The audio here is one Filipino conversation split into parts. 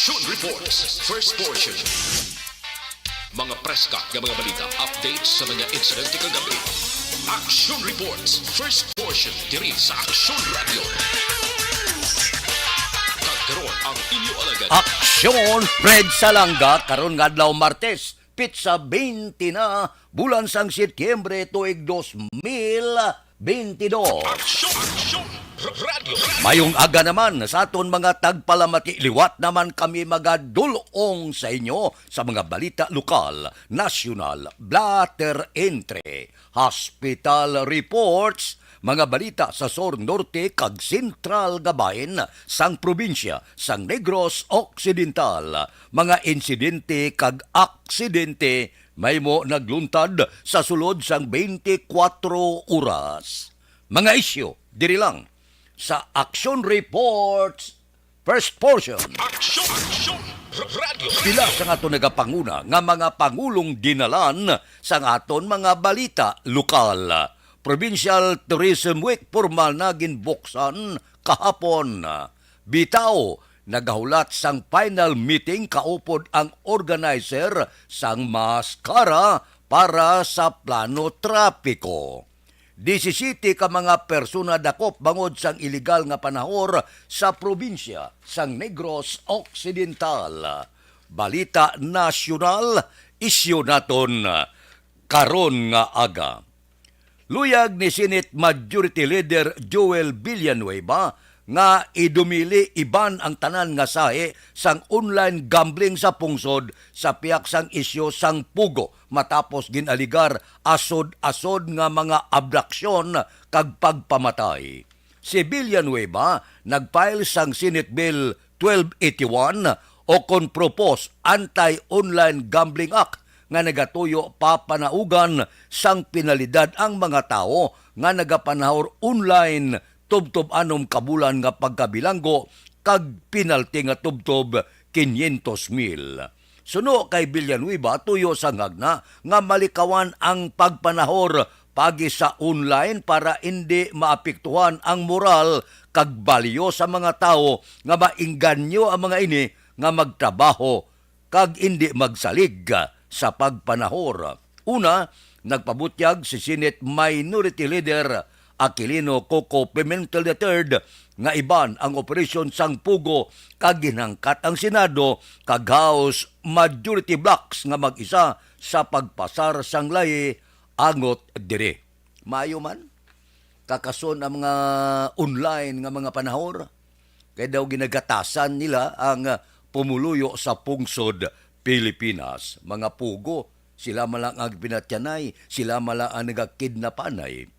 Action Reports, first portion. Mga preska ng mga balita, updates sa mga insidente kagabi. Action Reports, first portion, diri sa Action Radio. Kagkaroon ang inyo alagad. Aksyon Fred Salanga karon nga adlaw Martes, pitsa 20 na bulan sang Setyembre tuig 2022. Action Radio. Mayong aga naman sa aton mga tagpalamati, liwat naman kami magadulong sa inyo sa mga balita lokal, nasyonal, blatter entry, hospital reports, mga balita sa Sur Norte kag Sentral Gabahin sang probinsya sang Negros Occidental, mga insidente kag aksidente may mo nagluntad sa sulod sang 24 oras. Mga isyo diri lang sa Action Reports first portion. Action Radio. Pila sa aton nagapanguna nga mga pangulong dinalan sa aton mga balita lokal. Provincial Tourism Week formal na ginbuksan kahapon. Bitaw nagahulat sang final meeting kaupod ang organizer sang maskara para sa plano trapiko. 17 ka mga persona dakop bangod sang iligal nga panahor sa probinsya sang Negros Occidental. Balita nasyonal, isyu naton karon nga aga. Luyag ni Senate Majority Leader Joel Villanueva nga idumili iban ang tanan nga sahe sang online gambling sa pungsod sa piyak sang isyu sang pugo matapos ginaligar asod-asod nga mga abduksyon kag pagpamatay. Si Villanueva nagfile sang Senate Bill 1281 o kon propose Anti-Online Gambling Act nga nagatuyo papanaugan sang penalidad ang mga tao nga nagapanahor online tubtob anom kabulan nga pagkabilanggo kag penalty nga tubtob 500,000. Suno kay Villanueva tuyo sa ngagna nga malikawan ang pagpanahor pagi sa online para hindi maapektuhan ang moral kag balyo sa mga tao nga maingganyo ang mga ini nga magtrabaho kag hindi magsalig sa pagpanahor. Una, nagpabutyag si Senate Minority Leader Aquilino Coco Pimentel III nga iban ang operasyon sang pugo kag ginangkat ang Senado kag House Majority Blocks nga mag-isa sa pagpasar sang lahi angot dire. Maayo man kakason ang mga online nga mga panahor kay daw ginagatasan nila ang pumuluyo sa pungsod Pilipinas. Mga pugo, sila malang ang pinatyanay, sila malang ang nagakidnapanay.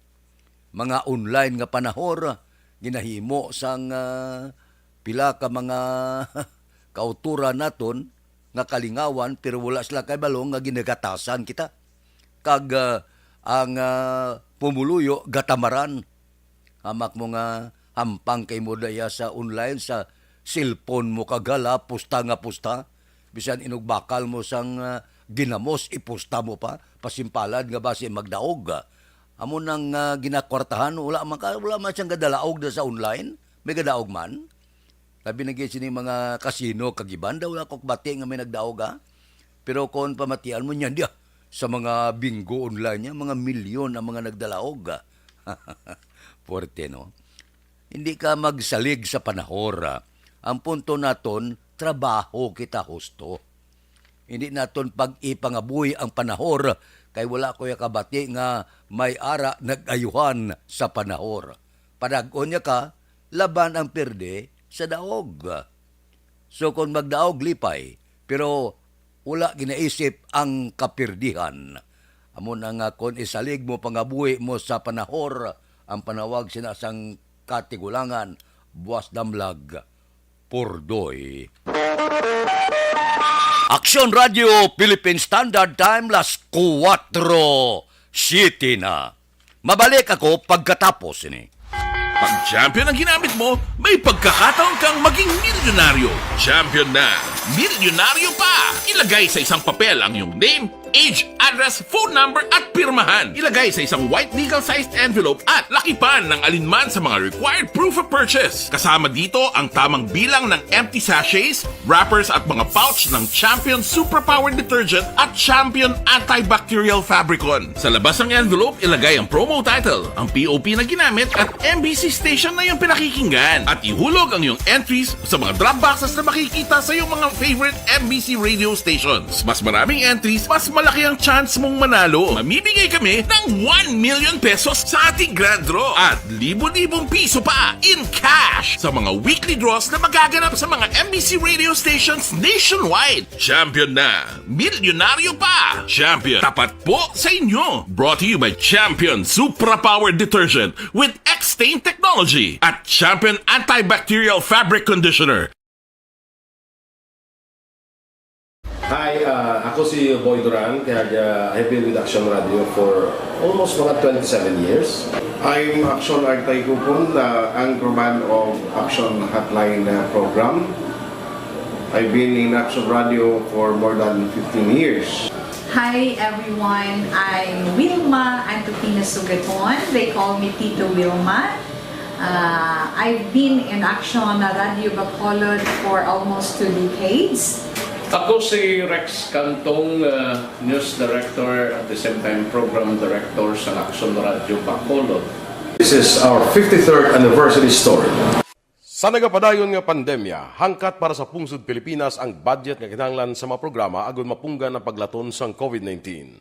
Mga online nga panahor, ginahimo sang pila ka mga kauturan naton nga kalingawan pero wala sila kay balong nga ginagatasan kita. Kag ang pumuluyo gatamaran. Hamak mo nga hampang kay mo daya sa online sa cellphone mo kagala, pusta nga pusta. Bisan inugbakal mo sang ginamos, ipusta mo pa, pasimpalad nga base magdaog. Amo nang ginakwartahan, wala man siyang gadalaog na sa online, may gadaog man. Labi na sini mga kasino, kagiban daw wala kokbati nga may nagdaog ha. Pero kung pamatian mo niyan, diya, sa mga bingo online niya, mga milyon ang mga nagdalaog. Porte, no? Hindi ka magsalig sa panahor. Ang punto naton, trabaho kita husto. Hindi naton pag-ipangabuhi ang panahor kay wala ko kabati nga may ara nagayuhan sa panahor. Padag-on niya ka, laban ang perde sa daog. So kung magdaog lipay, pero wala ginaisip ang kapirdihan. Amon ang kung isalig mo pangabuhi mo sa panahor, ang panawag sinasang katigulangan, buwas damlag, purdoy. Action Radio Philippine Standard Time las 4:07 na. Mabalik ako pagkatapos ini. Pag champion ang ginamit mo, may pagkakataon kang maging milyonaryo. Champion na! Milyonaryo pa! Ilagay sa isang papel ang iyong name, age, address, phone number at pirmahan. Ilagay sa isang white legal-sized envelope at lakipan ng alinman sa mga required proof of purchase. Kasama dito ang tamang bilang ng empty sachets, wrappers at mga pouch ng Champion Superpower Detergent at Champion Antibacterial Fabricon. Sa labas ng envelope, ilagay ang promo title, ang POP na ginamit at MBC station na yung pinakikinggan. At ihulog ang iyong entries sa mga drop boxes na makikita sa iyong mga favorite MBC radio stations. Mas maraming entries, mas malaki ang chance mong manalo. Mamibigay kami ng 1 million pesos sa ating grand draw at libo-libong piso pa in cash sa mga weekly draws na magaganap sa mga MBC radio stations nationwide. Champion na, milyonaryo pa. Champion, tapat po sa inyo. Brought to you by Champion Supra Power Detergent with X-Stain Technology at Champion Antibacterial Fabric Conditioner. Hi, ako si Boy Duran, kaya I've been with Action Radio for almost mga 27 years. I'm Action Artay Kupon, anchorman of Action Hotline program. I've been in Action Radio for more than 15 years. Hi everyone, I'm Wilma Antopina Sugaton. They call me Tito Wilma. I've been in Action Radio Bacolod for almost 2 decades. Ako si Rex Cantong, News Director at the same time Program Director sa Action Radio Bacolod. This is our 53rd anniversary story. Sa nagapadayon nga pandemya, hangkat para sa pungsod Pilipinas ang budget nga kinahanglan sa mga programa agud mapunggan ang paglaton sang COVID-19.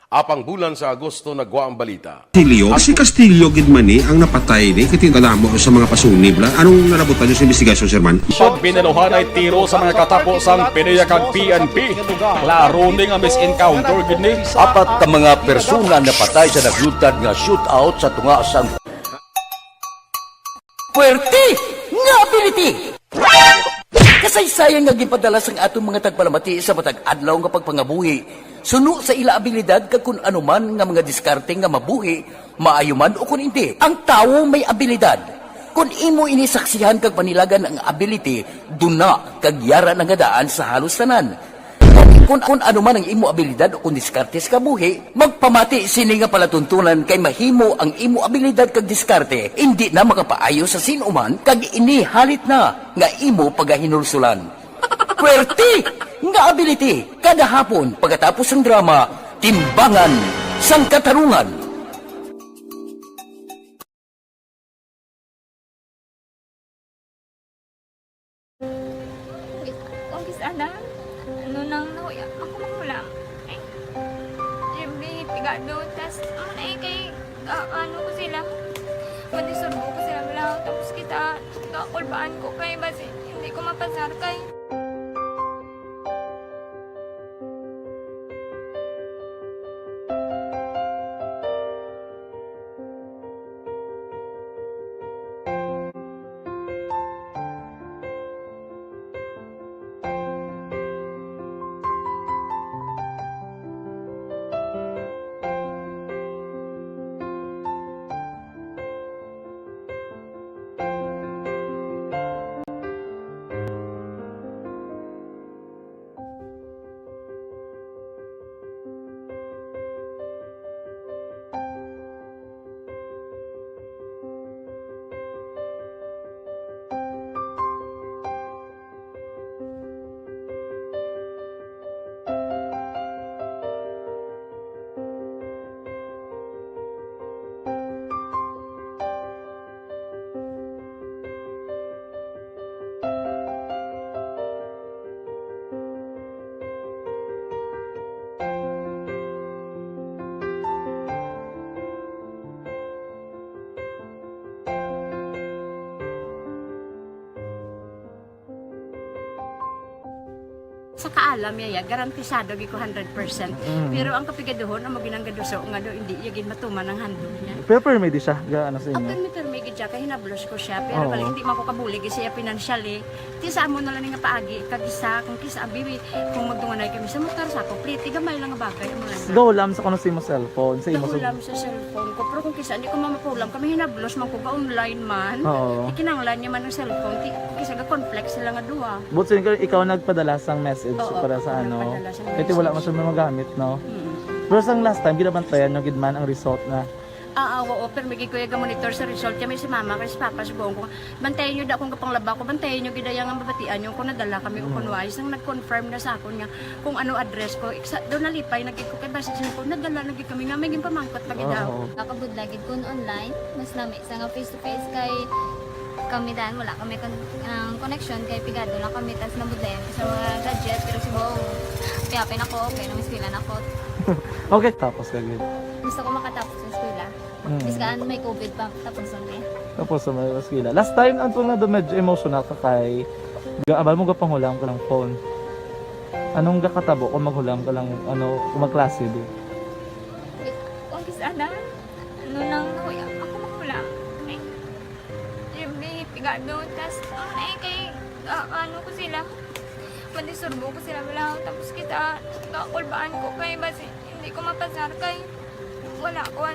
Apang bulan sa Agosto nagwa ang balita. Si Castillo gid man ni ang napatay ni kitindalamo sa mga pasunib la. Anong nalabutan sa investigasyon, Sir Man? Pag bineluhan ay tiro sa mga katapusang PNP kag PNP. Klaro ning ang misencounter gid ni. Apat ka mga persona na patay sa naglutad nga shootout sa tunga sang Puwerte nga ability! Kasaysayan nga gipadala sang atong mga tagpalamati sa matag adlaw nga pagpangabuhi. Suno sa ila abilidad kag kun anuman nga mga diskarte nga mabuhi, maayo man o kun hindi. Ang tawo may abilidad. Kung imo inisaksihan kag panilagan ang ability, duna kag yara nga daan sa halos tanan. Kung anuman ang imo abilidad o kung diskarte sa kabuhi, magpamati sini nga palatuntunan kay mahimo ang imo abilidad kag diskarte, hindi na makapaayo sa sinuman kag ini halit na nga imo pagahinulsulan. Puwerte nga ability kada hapon pagkatapos ng drama, Timbangan sang Katarungan. Kung sana, ano nang nauya, ako makulang. Eh, siyempre, pigado, tas, kay, ano ko sila, madisurbo ko sila lang, tapos kita, kakulbaan ko kay, basi, hindi ko mapasar kay. Sa kaalam yaya, garantisado gi ko 100%. Pero ang kapigaduhon, ang maginanggado sa nga do, hindi yagin matuman ang handog niya. Pero permedi siya, gaano sa inyo? Ang permit siya, kaya hinablos ko siya. Pero bali, hindi man ko kabulig siya financially. Ti sa amo na lang nga paagi, kagisa, kung kisa abibi, kung magdunganay kami sa motor sa ako, plate, gamay lang nga bagay. Gawlam sa kuno sa imo cellphone, sa imo Gawlam sa cellphone ko. Pero kung kisa, hindi ko mamapulam, kami hinablos man ko ba online man. Oo. Ikinanglan niya man ng cellphone, kisa ga conflict sila nga duwa. But sin ikaw nagpadala sang message message Oo, para sa nagpadala siya ng Ito wala mo message. siya magamit, no? Pero sa last time, ginabantayan nyo gidman ang result na. Oo, pero may kuya ga monitor sa result kami si mama kay si papa si buong ko. Bantayan niyo da kung kapang laba ko, bantayan niyo gidaya nga mabatian yung kung nadala kami o kung wise nang nag-confirm na sa akon nga kung ano address ko. Doon nalipay nagig ko kay basta ko nadala nagig kami nga may pamangkot pag daw. Nakabudlagid ko online, mas nami isa nga face to face kay kami dahil wala kami connection kay pigado lang kami tas nabudlayan sa mga gadget pero si Bong piyapin ako okay nang eskwela na ako. Okay, tapos kagid. Gusto ko makatapos sa eskwela. Biskaan may COVID pa tapos lang Tapos sa mga skila. Last time, ang na doon medyo emotional ka kay abal mo panghulam ka ng phone. Anong gakatabo kung maghulam ka lang, kung magklase di? Kung sana, nang nakuya ako makulang. Ay, siyempre, pigado. Tapos, kay, ano ko sila. Mandisurbo ko sila lang. Tapos kita, kakulbaan ko kay basi. Hindi ko mapasar kay wala ko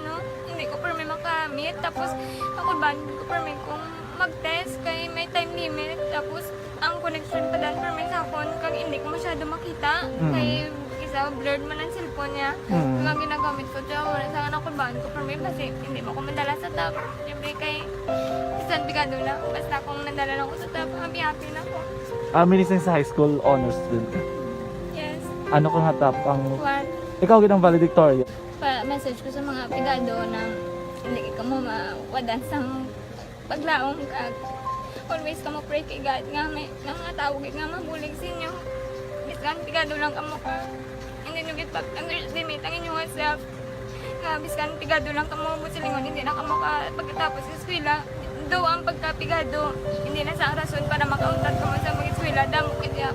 hindi ko permi makamit. Tapos, kakulbaan ko permi kung mag-test kay may time limit. Tapos, ang connection pa dahil permi sa phone kag hindi ko masyado makita. Kay isa blurred man ang cellphone niya. Kaya ginagamit ko siya, wala sa anak ko baan ko permi kasi hindi mo ko mandala sa tab. Siyempre kay isang bigado na. Basta kung nadala lang ko sa tab, happy na ako. Minising sa high school honors student ka. Yes. Ano kang hatap ang... What? Ikaw ginang valedictorian. Message ko sa mga pigado na hindi ka mo mawadan sa paglaong kag always ka mo pray kay God nga may mga tawag nga mabulig sa inyo. Biskan pigado lang ka mo ka. Hindi nyo git underestimate ang inyong self. Nga biskan pigado lang ka mo silingon hindi na ka mo ka pagkatapos sa eskwela. Do ang pagkapigado hindi na sa rason para makauntat ka mo sa mga eskwela damo kaya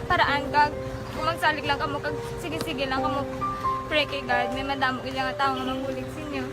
paraan kag kung magsalig lang ka mo kag sige-sige lang ka mo pray kay God may madamo kaya nga tao nga mabulig sa inyo.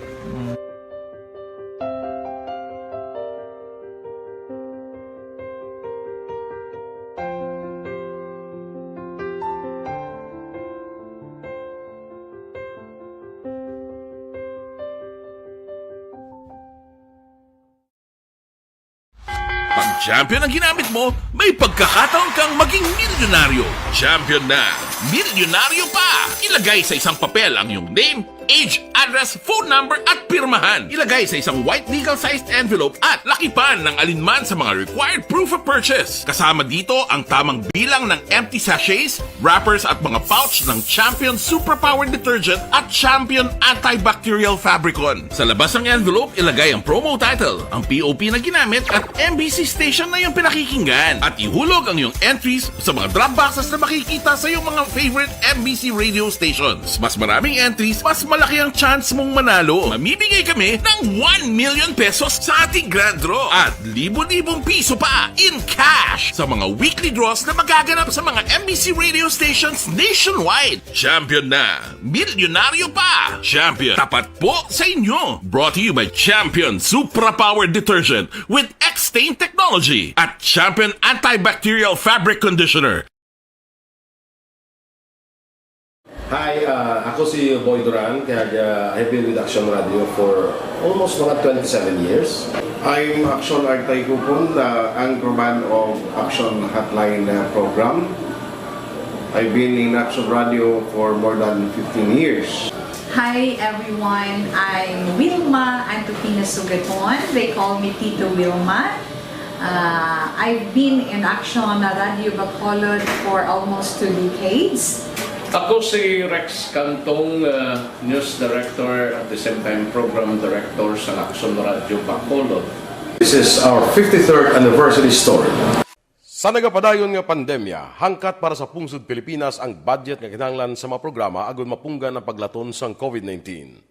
Pag champion ang ginamit mo, may pagkakataon kang maging milyonaryo. Champion na, milyonaryo pa! Ilagay sa isang papel ang iyong name, age, address, phone number at pirmahan. Ilagay sa isang white legal-sized envelope at lakipan ng alinman sa mga required proof of purchase. Kasama dito ang tamang bilang ng empty sachets, wrappers at mga pouch ng Champion Superpower Detergent at Champion Antibacterial Fabricon. Sa labas ng envelope, ilagay ang promo title, ang POP na ginamit at MBC station na yung pinakikinggan. At ihulog ang iyong entries sa mga drop boxes na makikita sa iyong mga favorite MBC radio stations. Mas maraming entries, mas malaki ang chance mong manalo. Mamimigay kami ng 1 million pesos sa ating grand draw at libo-libong piso pa in cash sa mga weekly draws na magaganap sa mga MBC radio stations nationwide. Champion na, milyonaryo pa. Champion, tapat po sa inyo. Brought to you by Champion Supra Power Detergent with X-Stain Technology at Champion Antibacterial Fabric Conditioner. Hi, ako si Boy Duran, kaya I've been with Action Radio for almost mga 27 years. I'm Action Artay Kupon, anchorman of Action Hotline program. I've been in Action Radio for more than 15 years. Hi everyone, I'm Wilma Antopina Sugaton. They call me Tito Wilma. I've been in Action Radio Bacolod for almost 2 decades. Ako si Rex Cantong, News Director at the same time Program Director sa Action Radio Bacolod. This is our 53rd anniversary story. Sa nagapadayon nga pandemya, hangkat para sa pungsod Pilipinas ang budget nga kinahanglan sa mga programa agud mapunggan ang paglaton sang COVID-19.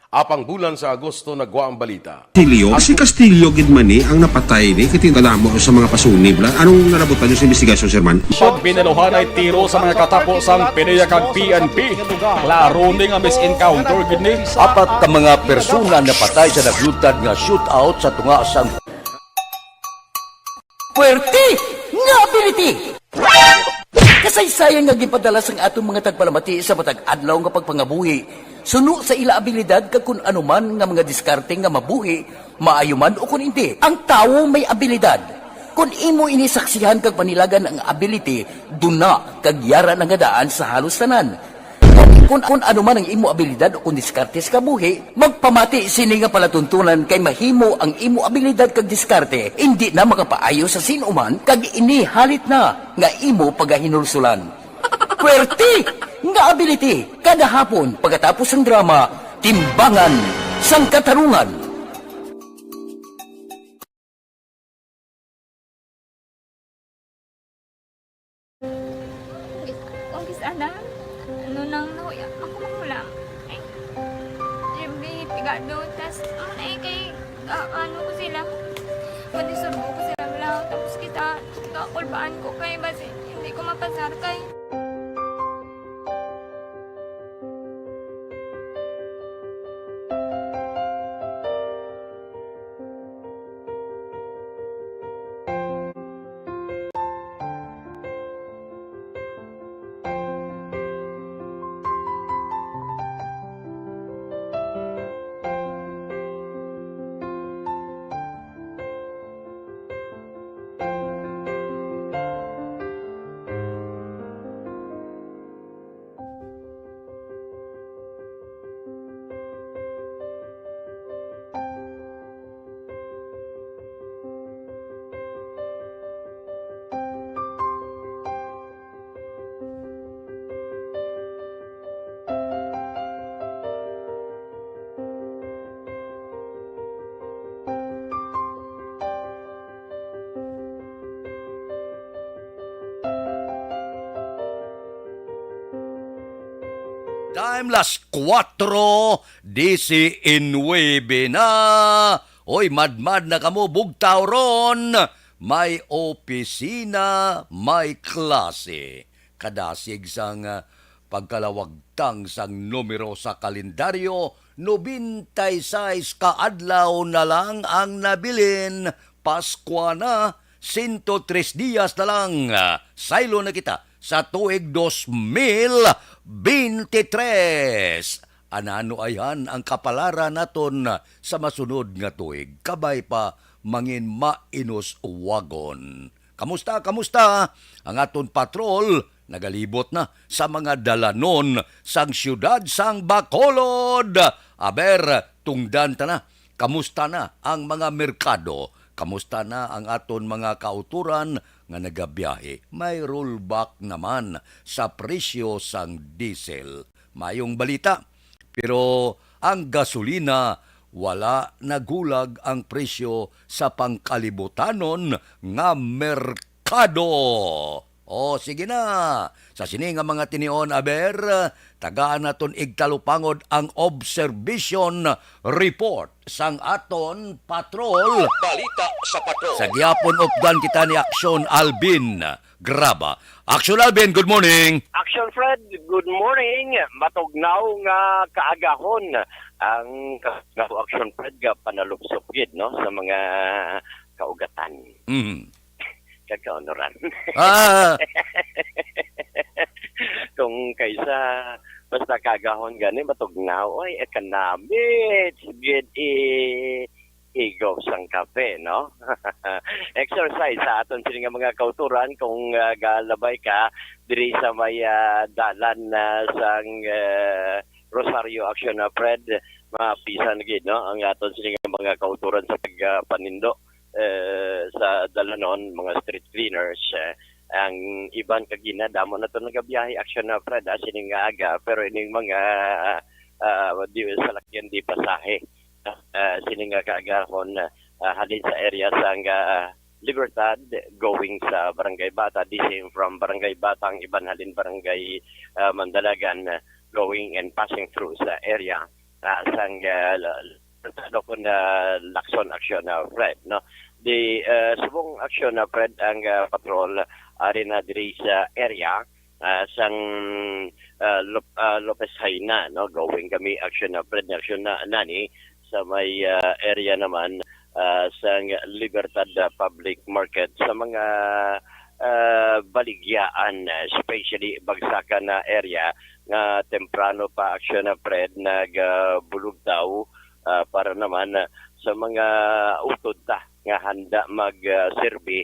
Apang bulan sa Agosto nagwa ang balita. Si Castillo gidmani ang napatay ni kitingadamo sa mga pasunib. Anong narabutan yung sa investigasyon, Sir Man? Pag binaluhan ay tiro sa mga katapusang PNP kag PNP. Klaro ni nga misencounter gid ni. Apat ka mga persona na patay sa naglutad nga shootout sa tunga sang Puwerte nga ability! Kasaysayan nga gipadala sang atong mga tagpalamati sa matag adlaw nga pagpangabuhi. Suno sa ila abilidad kag kun anuman nga mga diskarte nga mabuhi, maayo man o kun hindi. Ang tawo may abilidad. Kung imo inisaksihan kag panilagan ang ability, duna kag yara nga daan sa halos tanan. Kung ano man ang imo abilidad o kung diskarte sa kabuhi, magpamati sini nga palatuntunan kay mahimo ang imo abilidad kag diskarte, hindi na makapaayo sa sinuman kag inihalit na nga imo pagahinulsulan. Pwerte nga ability, kada hapon pagkatapos ng drama, Timbangan sang Katarungan. Kung sana, ano nang nahuya, ako mangulam. Ay, siyempre, pigado, tas, kay, ano ko sila, madisurbo ko sila lang, tapos kakulbaan ko kay, basi, hindi ko mapasar kay. Time las 4:19 na. Oy, madmad na kamo bugtaw ron. May opisina, may klase. Kadasig sang pagkalawagtang sang numero sa kalendaryo, 96 kaadlaw na lang ang nabilin. Paskwa na, 103 días na lang. Saylo na kita sa tuig 2023. Anano ayan ang kapalaran naton sa masunod nga tuig. Kabay pa mangin mainos wagon. Kamusta? Ang aton patrol nagalibot na sa mga dalanon sang siyudad sang Bacolod. Aber, tungdan ta na. Kamusta na ang mga merkado? Kamusta na ang aton mga kauturan nga nagabiyahe? May rollback naman sa presyo sang diesel. Mayong balita. Pero ang gasolina, wala nagulag ang presyo sa pangkalibutanon nga merkado. O sige na, sa sini nga mga tinion aber, tagaan naton igtalupangod ang observation report sang aton patrol. Balita sa patrol. Sa gihapon updan kita ni Aksyon Alvin Graba. Aksyon Alvin, good morning. Action Fred, good morning. Matugnaw nga kaagahon ang Action Fred ga panalupsop gid no sa mga kaugatan. Kagkaonoran. Kung kaysa basta kagahon gani matugnaw, oy economics gid igaw sang kape, no? Exercise sa aton sini nga mga kauturan kung galabay ka diri sa may dalan sang Rosario Action Fred, mapisan gid no ang aton sini nga mga kauturan sa pagpanindo sa dalanon, mga street cleaners. Ang iban kagina damo na to nagabiyahe Action Fred sini nga aga, pero ining mga salakyan di pasahe sini nga kaagahon halin sa area sang Libertad going sa Barangay Bata, the same from Barangay Bata ang iban halin Barangay Mandalagan going and passing through sa area sang Lacson Action Fred, no? Di subong Action Fred ang patrol ari na diri sa area sang Lopez Haina, no? Going kami Action Fred Action nani sa may area naman sang Libertad Public Market sa mga baligyaan, especially bagsakan na area nga temprano pa Action Fred nagbulog daw para naman sa mga utod ta nga handa mag-serve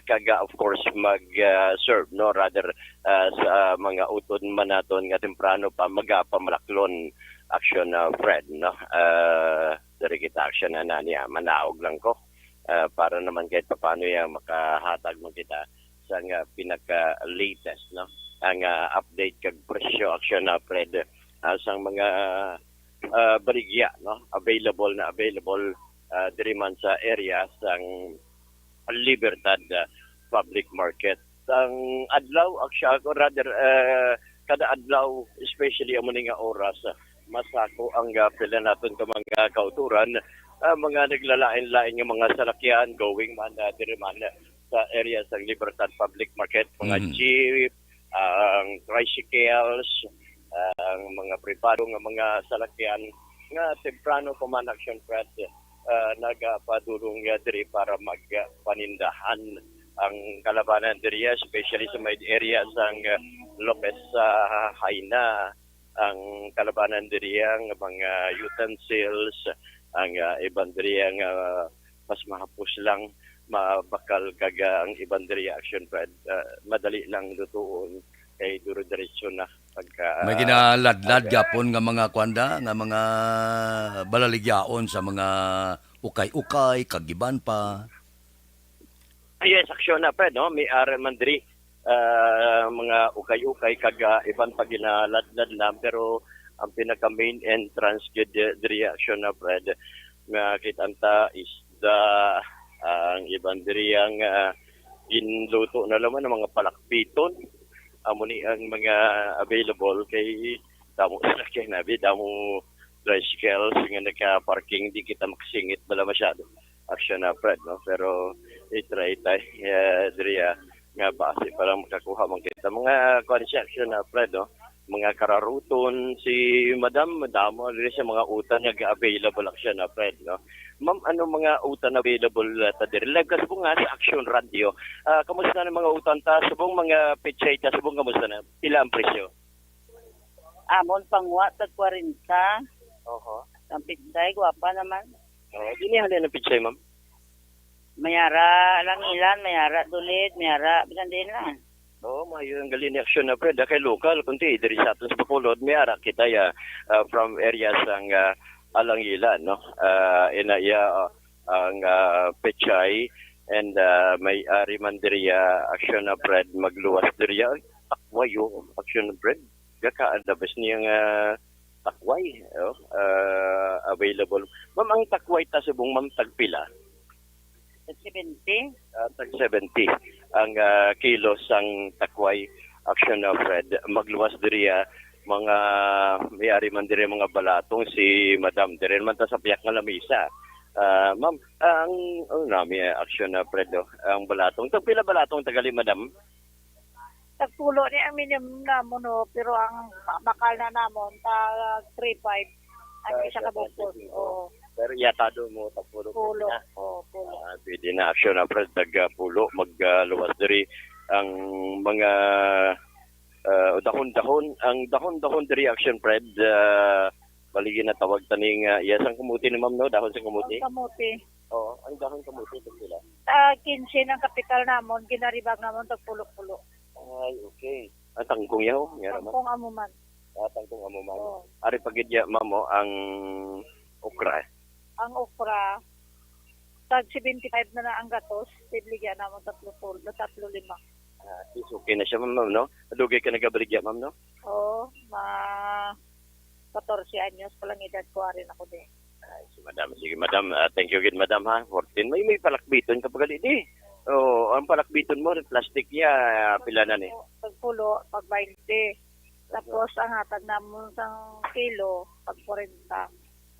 kaga of course mag-serve no rather sa mga utod man naton nga temprano pa magapamalaklon action Fred no dari kita action na niya manaog lang ko para naman kahit paano ya makahatag mo kita sa nga pinaka latest no ang update kag presyo action Fred sa mga baligya no available diri man sa area sang Libertad Public Market. Ang adlaw aksya ko rather kada adlaw especially amo nga oras masako ang pila naton ka mga kauturan mga naglalain-lain nga mga salakyan going man diri man sa area sang Libertad Public Market mga jeep ang tricycles ang mga privado nga mga salakyan nga temprano pa man action Fred nagapadulong diri para magpanindahan ang kalabanan diri especially sa may area sang Lopez Haina ang kalabanan diri ang mga utensils ang ibang diri ang mas mahapos lang mabakal kaga ang ibang diri action Fred madali lang lutuon kay duro diretso na pagka may ginaladlad gapon nga mga kwanda nga mga balaligyaon sa mga ukay-ukay kagiban pa. Yes, aksyon na Fred no may are man diri mga ukay-ukay kaga iban pa ginaladlad lang pero ang pinaka main entrance gid diri aksyon na Fred nga kitanta is ang iban diri ang ginluto na laman ng mga palakpiton amo ni ang mga available kay damo sakyan nabi damo tricycles nga naka-parking di kita makasingit bala masyado action na Fred no pero i-try diri nga base para makakuha man kita mga construction na Fred no mga kararuton si madam diri sa mga utan nga available action na Fred no ma'am ano mga utan available ta diri live ka subong nga sa Action Radio kamusta na mga utan ta subong mga pechay ta subong kamusta na pila ang presyo amon pangwa tag 40 ang pechay gwapa naman dini halin ang pechay ma'am mayara lang ilan mayara dulit mayara bisan din lang mayo ang galing ni action na Fred kay local kunti diri sa aton sa Bacolod may ara kita from areas ang Alangilan no inaya ang pechay and may ari man diri action na Fred magluwas diri akwayo action na Fred gakaadabas niyang takway available ma'am ang takway ta subong ma'am tagpila 70 tag 70 ang kilos ang takway action na Fred magluwas diri mga may-ari man diri mga balatong si madam diri man ta sa piyak nga lamisa ma'am ang nami action na Fred ang balatong tag pila balatong tagali madam tagpulo ni ang minimum namo no pero ang makal na namon ta 3.5 ang isa ka bukod pero yatado mo tagpulo pulo pwede na action na Fred pulo magluwas diri ang mga dahon diri action Fred baligi na tawag taning ang kamuti ni ma'am no dahon sa kamuti ang dahon kamuti sila 15 ang kapital namon ginaribag namon tag pulo-pulo ay okay ang tangkong yaw tangkong amuman ari pagidya ma'am ang okra tag 75 na ang gatos tibligyan namon 35 is okay na siya ma'am no dugay ka nagabaligya ma'am no 14 anyos pa lang edad ko rin ako din sige madam thank you again madam ha 14 may palakbiton kapag di ang palakbiton mo plastic niya pila na ni pagpulo pag 20 tapos ang hatag namon sang kilo pag 40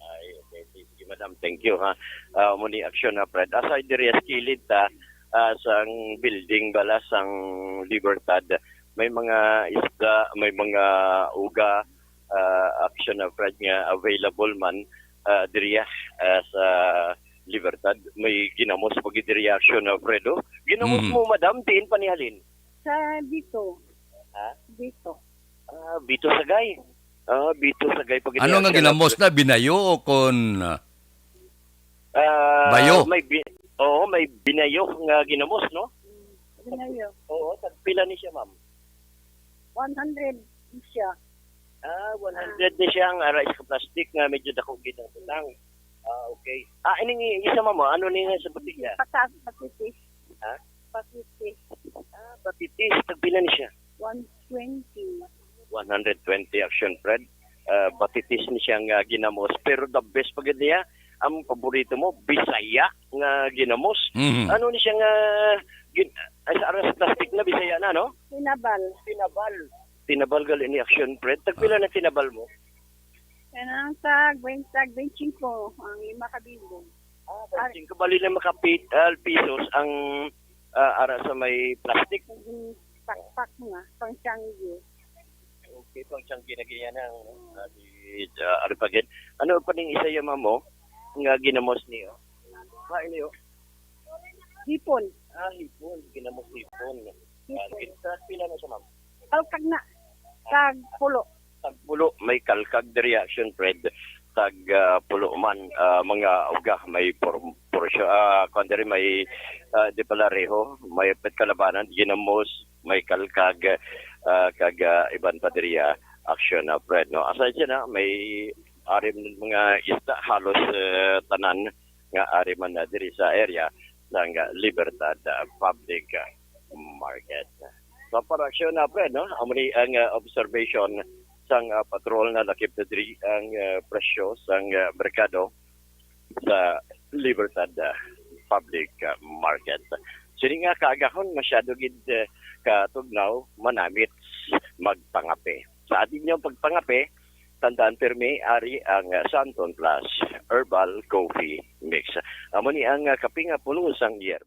ay okay sige madam thank you ha muni action na Fred aside diri skilid ta sang building bala sang Libertad may mga isda may mga uga action na Fred nga available man diri sa Libertad may ginamos pag diri action na Fredo ginamos mo madam diin panihalin sa dito dito Bito Sagay Bito Sagay pag ano nga ginamos na binayo o kon bayo Oo, may binayo nga ginamos, no? Binayo. Oo, tagpila ni siya, ma'am. 100 siya. 100 na siyang rice ka plastic nga medyo dako gid lang. Okay. Ining isa ma'am, ano ni nga sa butilya? Patitis. Ha? Patitis. Patitis, tagpila ni siya? 120. 120 action, Fred. Patitis ni siyang ginamos. Pero the best pagod niya, ang paborito mo, Bisaya nga ginamos. Mhm. Ano ni siya nga, sa aras plastic na Bisaya na, no? Tinabal. Tinabal gali ni action, Fred. Tagpila na tinabal mo? Yan ang tag 25, ang 5 kabilog. Kung kabali na makapit pesos ang ara sa may plastic. Pakpak nga, pang Changi. Okay, pang Changi na ganyan ang aripagin. Ano pa ning isa yung mamo nga ginamos niyo? Kain niyo? Hipon. Hipon. Ginamos hipon. Pila na siya, ma'am? Kalkag na. Tag pulo. Tagpulo, may kalkag the reaction, Fred. Pulo man, mga uga, may porsyo, kuandari may di pala reho, may petkalabanan, ginamos, may kalkag, iban pa diriya action na, Fred. No? Aside siya na, may arim mga isda, halos tanan nga ariman na diri sa area ng Libertad Public Market. So, para action na, Fred, no? Amuni ang observation sang patrol na lakip na diri ang presyo sang merkado sa Libertad Public Market. Sini nga kaagahon masyado gid katugnaw manamit magpangape. Sa atin yung pagpangape, tandaan pirmi ari ang Santon Plus Herbal Coffee Mix. Amo ni ang kape nga puno sang year.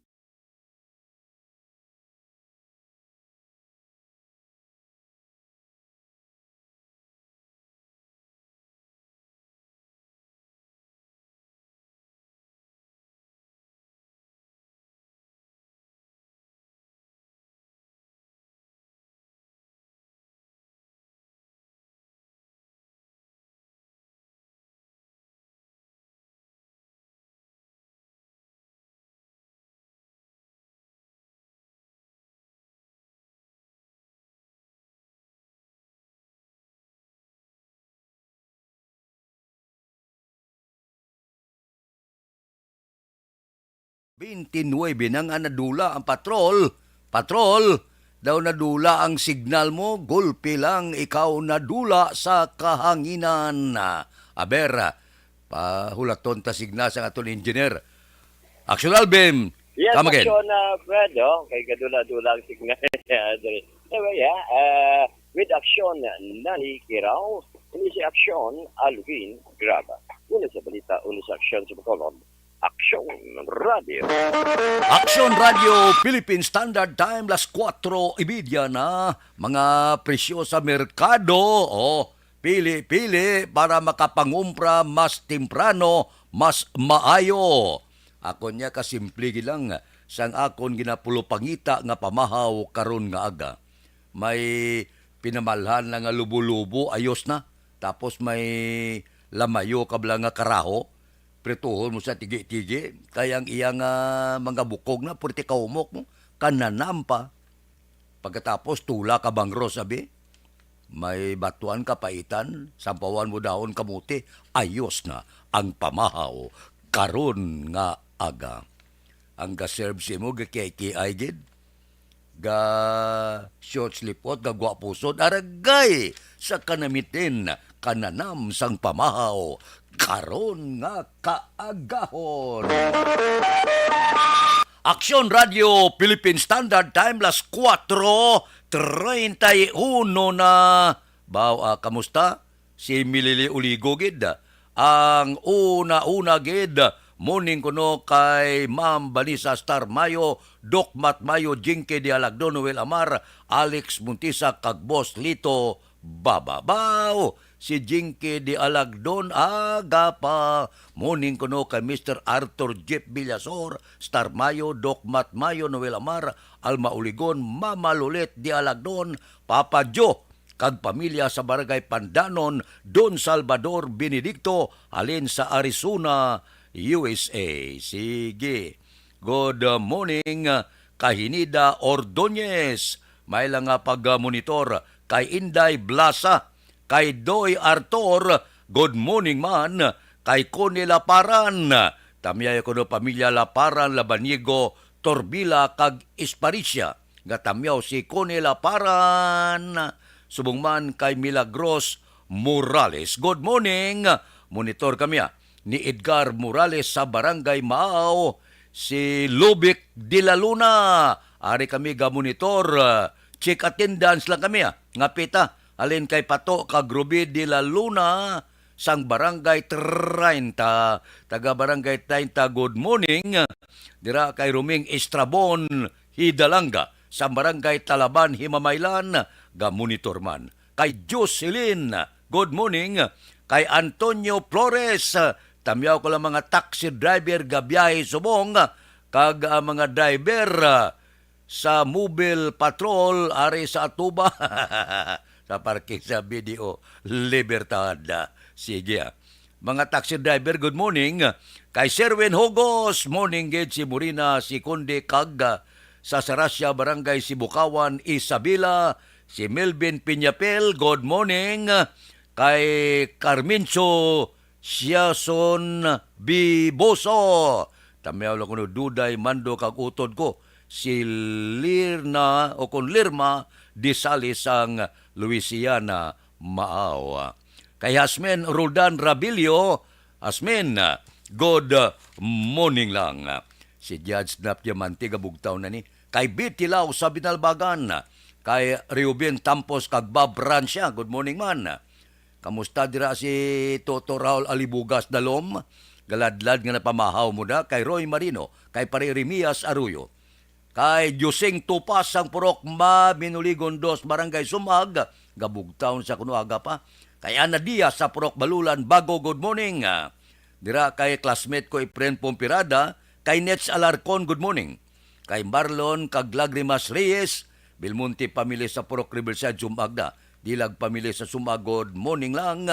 Nang nadula ang patrol. Patrol, daw nadula ang signal mo, gulpi lang ikaw nadula sa kahanginan. Aber, pahulaton ta signal sa aton engineer. Action Album, Yes, come again. action, Brad, kay kadula-dula ang signal. Anyway, with action, Nani Kiraw, ini si action, Alvin Graba. Una sa balita, una sa action sa Bacolod. Action Radio. Action Radio Philippine Standard Time, las 4:30 na. Mga presyo sa merkado. Pili-pili para makapangumpra mas temprano, mas maayo. Ako niya kasimple lang sang akon ginapulupangita nga pamahaw karon nga aga. May pinamalhan na nga lubo-lubo, ayos na. Tapos may lamayo kabla nga karaho. Prituhon mo sa tigi-tigi, kayang iyang mga bukog na, purti kaumok mo, kananampa. Pagkatapos, tula ka bangro, sabi. May batuan kapaitan, sampawan mo dahon kamuti, ayos na ang pamahaw, karon nga aga. Ang gaserve si mo, gakiyay gid, ga short slipot, ga guwapusod, aragay sa kanamitin, kananam sang pamahaw, karon nga kaagahon. Action Radio Philippine Standard Time, las 4:31 na. Kamusta? Si Milili Uligo gid. Ang una-una gid, morning kuno kay Ma'am Banisa Star Mayo, Doc Mat Mayo, Jinke de Alagdo, Noel Amar, Alex Muntisa, kag Boss Lito Bababaw. Si Jinky de Alagdon aga pa. Morning kuno kay Mr. Arthur Jeff Villasor, Star Mayo, Doc Mat Mayo, Noel Amar, Alma Uligon, Mama Lulet de Alagdon, Papa Joe, kag pamilya sa Barangay Pandanon, Don Salvador Benedicto, alin sa Arizona, USA. Sige. Good morning, Kahinida Ordonez. May lang nga pag-monitor kay Inday Blasa, kay Doy Artor. Good morning man, kay Connie Laparan. Tamyay ko no pamilya Laparan, Labanigo, Torbila, kag Esparicia. Nga tamyaw si Connie Laparan. Subong man kay Milagros Morales. Good morning. Monitor kami ni Edgar Morales sa Barangay Maaw. Si Lubic de la Luna. Ari kami ga-monitor. Check attendance lang kami Nga pita. Alin kay Pato kag Ruby de la Luna. Sang Barangay 30. Taga Barangay 30. Good morning. Dira kay Ruming Estrabon Hidalanga. Sang Barangay Talaban Himamaylan. Ga-monitor man. Kay Jocelyn. Good morning. Kay Antonio Flores. Tamyaw ko lang mga taxi driver gabiyahe subong kag mga driver sa mobile patrol ari sa Atuba sa parking sa Video Libertad. Sige. Mga taxi driver, good morning. Kay Sherwin Hogos, morning gid si Murina, si Kunde kag sa Sarasya, Barangay Sibukawan, Isabela, si Melvin Piñapel, good morning. Kay Carmencho Siason Biboso. Tamiyaw lang ko no, Duday Mando kag utod ko. Si Lirna o kung Lirma di Salis ang Louisiana Maaw. Kay Hasmen Roldan Rabilio. Hasmen, good morning lang. Si Judge Snap Diamante gabugtaw na ni. Kay Bitilaw sa Binalbagan. Kay Reuben Tampos kag Bob Rancia. Good morning man. Kamusta dira si Toto Raul Alibugas Dalom? Galadlad nga napamahaw mo na. Kay Roy Marino, kay Pare Remias Arroyo. Kay Joseng Tupas ang Purok Minuligon 2, Barangay Sumag. Gabugtaon sa kunuaga pa. Kay Ana Diaz sa Purok Balulan, Bago, good morning. Dira kay classmate ko Efren Pompirada. Kay Nets Alarcon, good morning. Kay Marlon kag Lagrimas Reyes, Belmonte pamilya sa Purok Riverside, Sumagda. Dilag pamilya sa Sumagod, morning lang.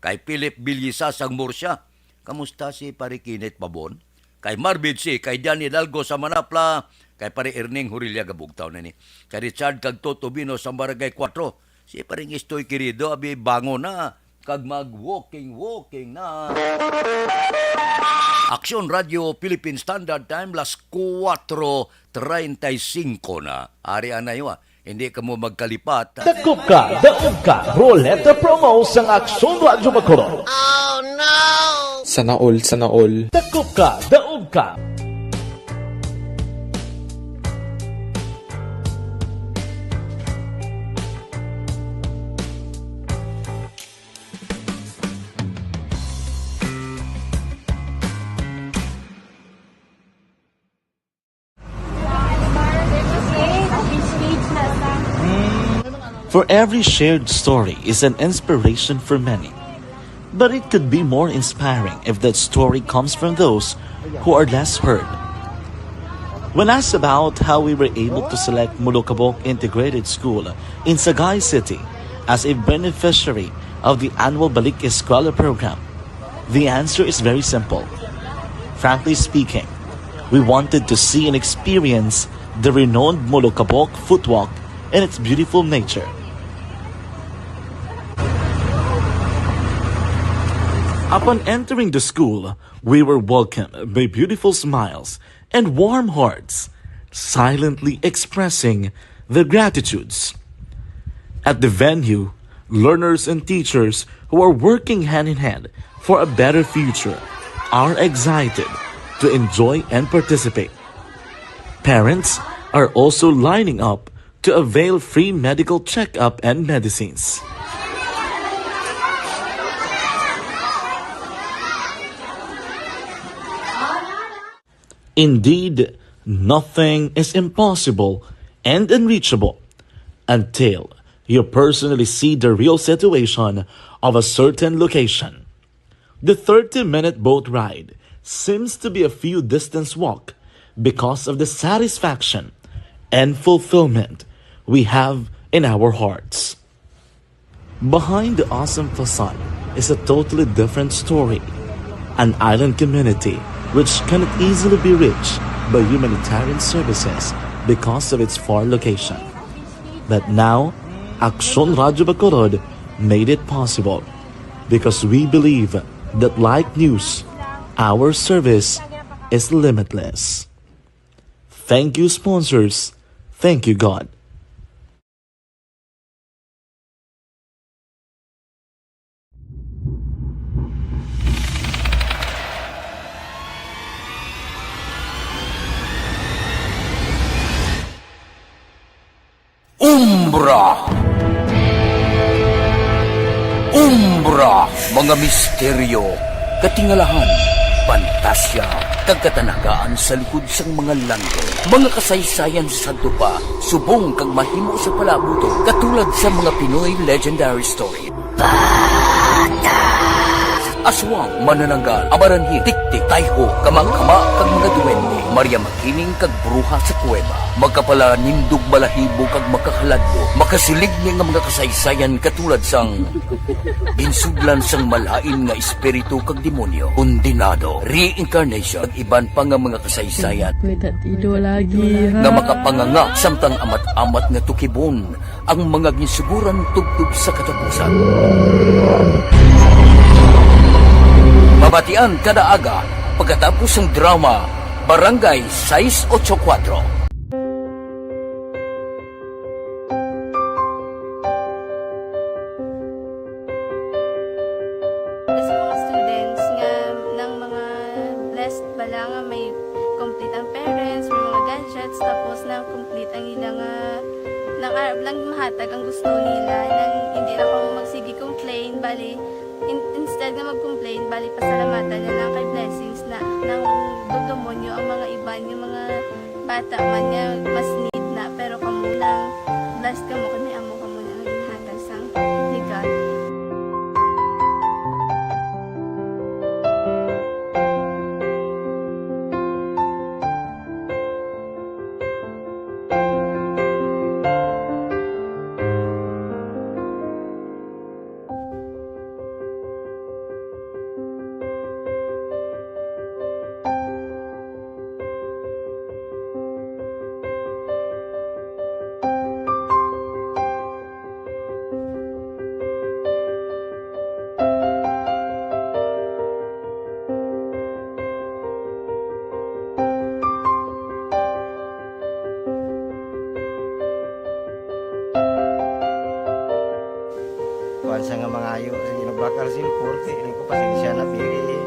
Kay Philip Bilyisa sang Murcia. Kamusta si Pare Kinet Pabon? Kay Marvin C. Kay Danny Hidalgo sa Manapla. Kay Pare Erning Hurilia gabugtaw na ni. Kay Richard kag Toto Bino sa Barangay 4. Si Paring Istoy Querido, abi bango na. Kag mag-walking na. Aksyon Radio Philippine Standard Time, las 4:35 na. Ari anayo hindi ka mo magkalipat. Daog ka, Roleta Promo sang Aksyon Radio Bacolod. Oh no! Sana all. Daog ka. For every shared story is an inspiration for many. But it could be more inspiring if that story comes from those who are less heard. When asked about how we were able to select Mulukabok Integrated School in Sagay City as a beneficiary of the annual Balik Eskwela program, the answer is very simple. Frankly speaking, we wanted to see and experience the renowned Mulukabok footwalk in its beautiful nature. Upon entering the school, we were welcomed by beautiful smiles and warm hearts, silently expressing their gratitudes. At the venue, learners and teachers who are working hand in hand for a better future are excited to enjoy and participate. Parents are also lining up to avail free medical checkup and medicines. Indeed, nothing is impossible and unreachable until you personally see the real situation of a certain location. The 30-minute boat ride seems to be a few distance walk because of the satisfaction and fulfillment we have in our hearts. Behind the awesome facade is a totally different story, an island community which cannot easily be reached by humanitarian services because of its far location. But now, Aksyon Radio Bacolod made it possible because we believe that like news, our service is limitless. Thank you, sponsors. Thank you, God. Umbra! Umbra! Mga misteryo, katingalahan, pantasya, kagkatanagaan sa likod sang mga lando. Mga kasaysayan sa Santo pa, subong kag mahimo sa palabuto, katulad sa mga Pinoy legendary story. Aswang, manananggal, amaranhi, tiktik, tayho, kamang-kama, kag mga duwende, Maria Makining kag bruha sa kuweba, magkapala nindog balahibo kag makakaladlo, makasilig ni nga mga kasaysayan katulad sang binsudlan sang malain nga espiritu kag demonyo, undinado, reincarnation, kag iban pa nga mga kasaysayan nga makapanganga samtang amat-amat nga tukibon ang mga ginsuguran tugtog sa katapusan. Mabatian kada aga pagkatapos ng drama Barangay 684. Sa mga students nga ng mga blessed bala nga may complete ang parents, may mga gadgets, tapos na complete ang ilang nang arab lang mahatag ang gusto nila nang hindi na ako magsigi complain bali instead na mag-complain, bali pasalamatan na lang kay blessings na nang dudumonyo ang mga iban, yung mga bata man niya mas need na, pero kamo lang blessed ka mo, kami amo ka mo na ang ginhatag sang ni God. Kuan sa nga mga ayo sa ginabakal silpon kay ini ko pasensya na biri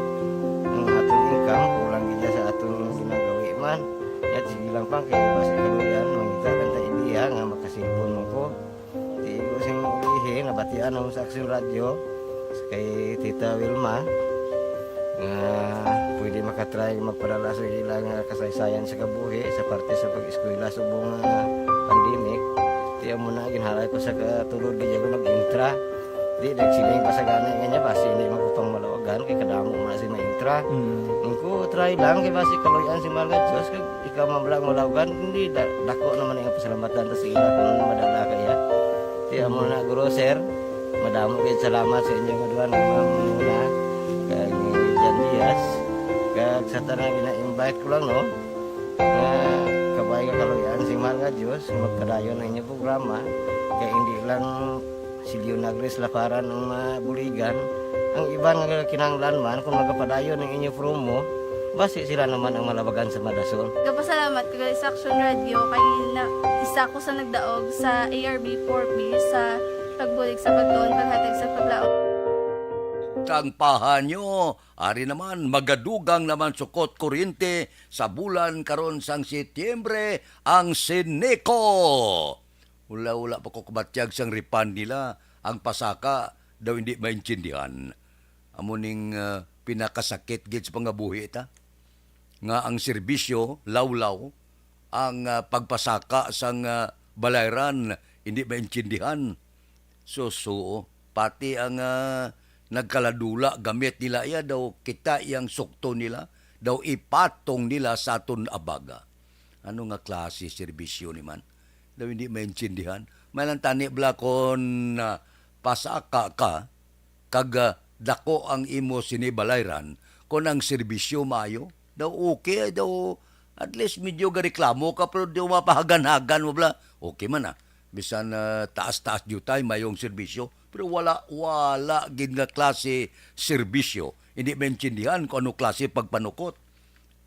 ang atong income kulang gid sa atong ginagawi man ya sige lang pang kay basi kaluyan mangita kan ta ideya nga makasilpon mo ko di ko sing ulihi nabatian ang sa Aksyon Radio kay Tita Wilma nga pwede makatry magpadala sa ilang kasaysayan sa kabuhi sa parte sa pag-eskwela subong pandemic di mo na ginhalay ko sa katulod di ko nag-intra di nagsiling pa sa gana nga basi hindi magupang malawagan kay kadamo mo na si maintra ko try lang kay basi kaluyan si mga Diyos kay ikaw mablang malawagan hindi dako naman ang pasalamatan ta sa ila kung madala kaya di mo na guro sir madamo kay salamat sa inyo nga duha ma'am muna kag Jan Diaz kag sa tanang ina-invite ko lang no kabay ka kaluyan si mga Diyos magpadayon ang inyong programa kay hindi lang si Leonagres Laparan ng buligan ang iban nga kinahanglan man kung magapadayon ng inyong promo basi sila naman ang malabagan sa Madasol. Kapasalamat ko sa Aksyon Radio kay isa ko sa nagdaog sa ARB 4B sa pagbulig sa pagtuon paghatag sa paglaom. Tangpahan nyo, ari naman magadugang naman sukot kuryente sa bulan karon sang Setyembre ang Sineco. Ula-ula pa ko kumatyag sang ripan nila, ang pasaka daw hindi maintindihan. Amuning pinakasakit gid sa pangabuhi ta. Nga ang serbisyo, lawlaw, ang pagpasaka sang balayran, hindi maintindihan. So, pati ang nagkaladula, gamit nila iya daw kita yang sukto nila, daw ipatong nila sa aton abaga. Ano nga klase serbisyo ni man? Daw hindi maintindihan. Malang tani bla kon pasaka ka, kag dako ang imo sinibalayran, kon ang serbisyo maayo, daw okay, daw At least medyo gareklamo ka pero di mapahagan-hagan mo bla. Okay man bisan taas-taas diyo tayo mayong serbisyo. Pero wala gid nga klase serbisyo. Hindi maintindihan kung ano klase pagpanukot.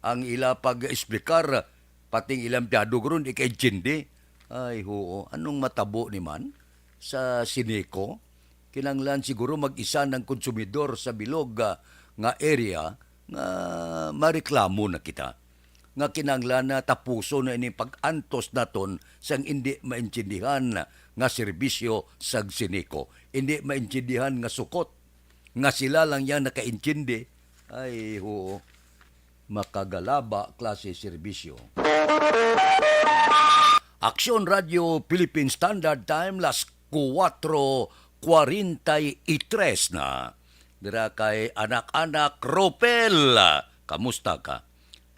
Ang ila pag-esplikar, pating ilang piyado gron, ikaintindi. Ay, hoo, anong matabo ni man sa Sineco? Kinanglan siguro mag-isa ng konsumidor sa bilog nga area nga mareklamo na kita. Nga kinanglan na tapuso na ini pag-antos naton sang hindi maintindihan nga serbisyo sa Sineco. Hindi maintindihan nga sukot. Nga sila lang yan nakaintindi. Ay, hoo, makagalaba klase serbisyo. Aksyon Radio Philippine Standard Time, las 4:43 na. Dira kay anak-anak Ropel, kamusta ka?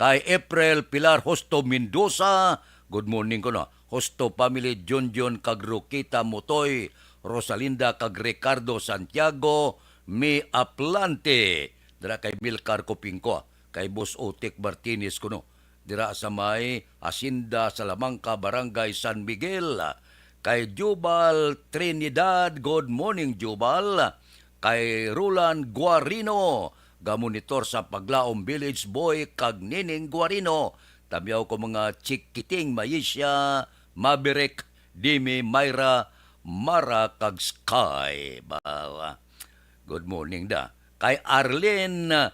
Kay April Pilar Hosto Mendoza, good morning ko na. Hosto family John kag Rokita Motoy, Rosalinda kag Ricardo Santiago, Mi Aplante. Dira kay Milcar Copingco, kay Boss Otik Martinez kuno. Dira sa may Hacienda Salamanca, Barangay San Miguel. Kay Jubal Trinidad, good morning Jubal. Kay Roland Guarino, gamonitor sa Paglaom Village Boy kag Nining Guarino. Tabiyaw ko mga Chikiting Maisha, Maverick, Dimi, Myra, Mara kag Sky. Bawa. Good morning da. Kay Arlene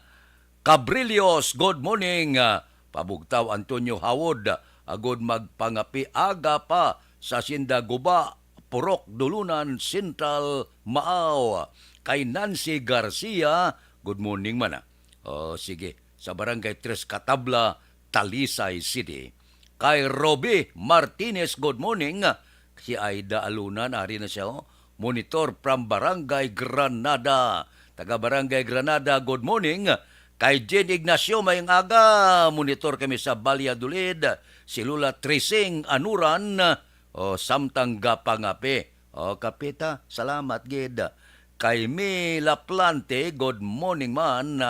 Cabrillos, good morning. Pabugtaw Antonio Hawod, agod magpangapi aga pa sa Sinda Guba, Purok, Dulunan, Central, Maaw. Kay Nancy Garcia, good morning man. Sige, sa Barangay Tres Catabla, Talisay City. Kay Roby Martinez, good morning. Si Aida Alunan, ari na siya, monitor from Barangay Granada. Taga Barangay Granada, good morning. Kay Jen Ignacio, mayang aga, monitor kami sa Valladolid. Si Lula Trising Anuran, samtang gapangapi. Kapita, salamat gid. Kay Mila Plante, good morning man.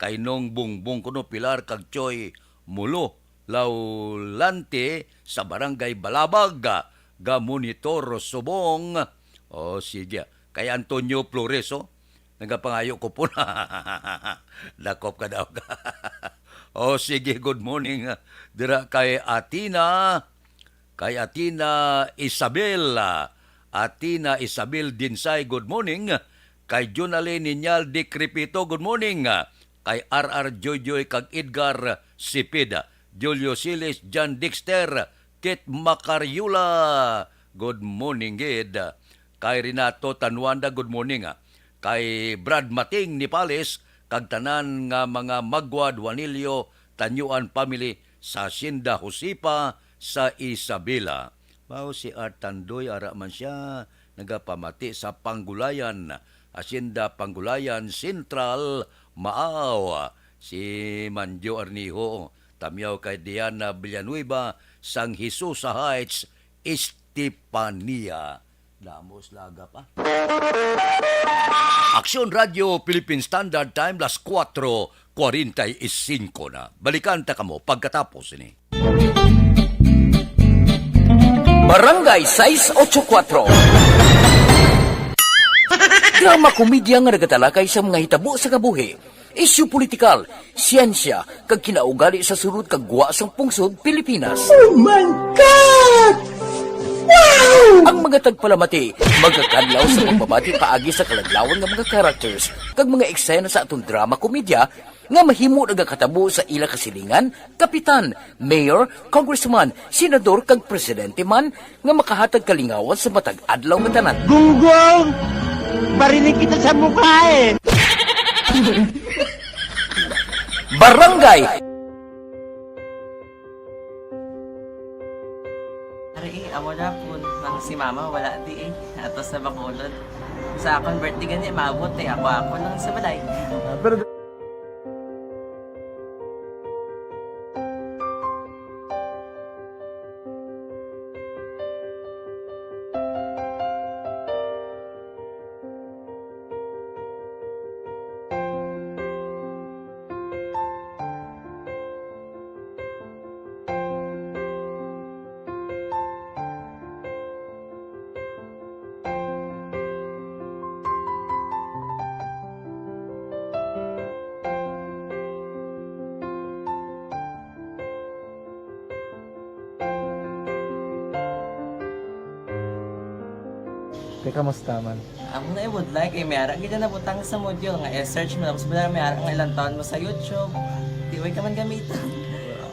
Kay Nong Bungbong kuno Pilar kag Choy Mulo Laulante sa Barangay Balabag, ga monitor Subong. Sige. Kay Antonio Flores, nagapangayo ko po na. Dakop ka daw ka. Sige, good morning. Dira kay Atina Isabel. Atina Isabel Dinsay, good morning. Kay Junale Ninyal Di Crepito, good morning. Kay RR Joyjoy kag Edgar Sipida. Julio Siles, John Dexter, Kit Macariula, good morning, gid. Kay Renato Tanwanda, good morning. Kay Brad Mating Nipales, kag tanan nga mga Magwad, Juanilio, Tanyuan family sa Hacienda Josipa sa Isabela. Bao si Artandoy, ara man siya, nagapamati sa Panggulayan, Hacienda Panggulayan Central, Maaw. Si Manjo Arniho, tamyaw kay Diana Villanueva, San Jesus Heights, Estepania. Damos laga pa. Aksyon Radio Philippine Standard Time, las 4:45 na. Balikan ta kamo pagkatapos ini. Barangay 684. Drama komedya nga nagatalakay sa mga hitabo sa kabuhi, isyu politikal, siyensya, kag kinaugali sa surut kag guwa sang pungsod Pilipinas. Oh my God! Wow! Ang mga tagpalamati, magkakadlaw sa pagbabati paagi sa kalaglawan ng mga characters kag mga eksena sa atong drama komedya nga mahimo nagakatabo sa ila kasilingan, kapitan, mayor, congressman, senador kag presidente man nga makahatag kalingawan sa matag adlaw nga tanan. Gunggong! Barinig kita sa mukha eh! Barangay! Amo na po, nang si mama wala di eh. Atos sa Bacolod. Sa akong birthday gani, maabot eh. Ako nang sa balay. Pero Kaya kamusta man? Ako na would like, mayara kita na butang sa module nga search mo tapos bala mayara nga ilang taon mo sa YouTube. Di way ka man gamitan.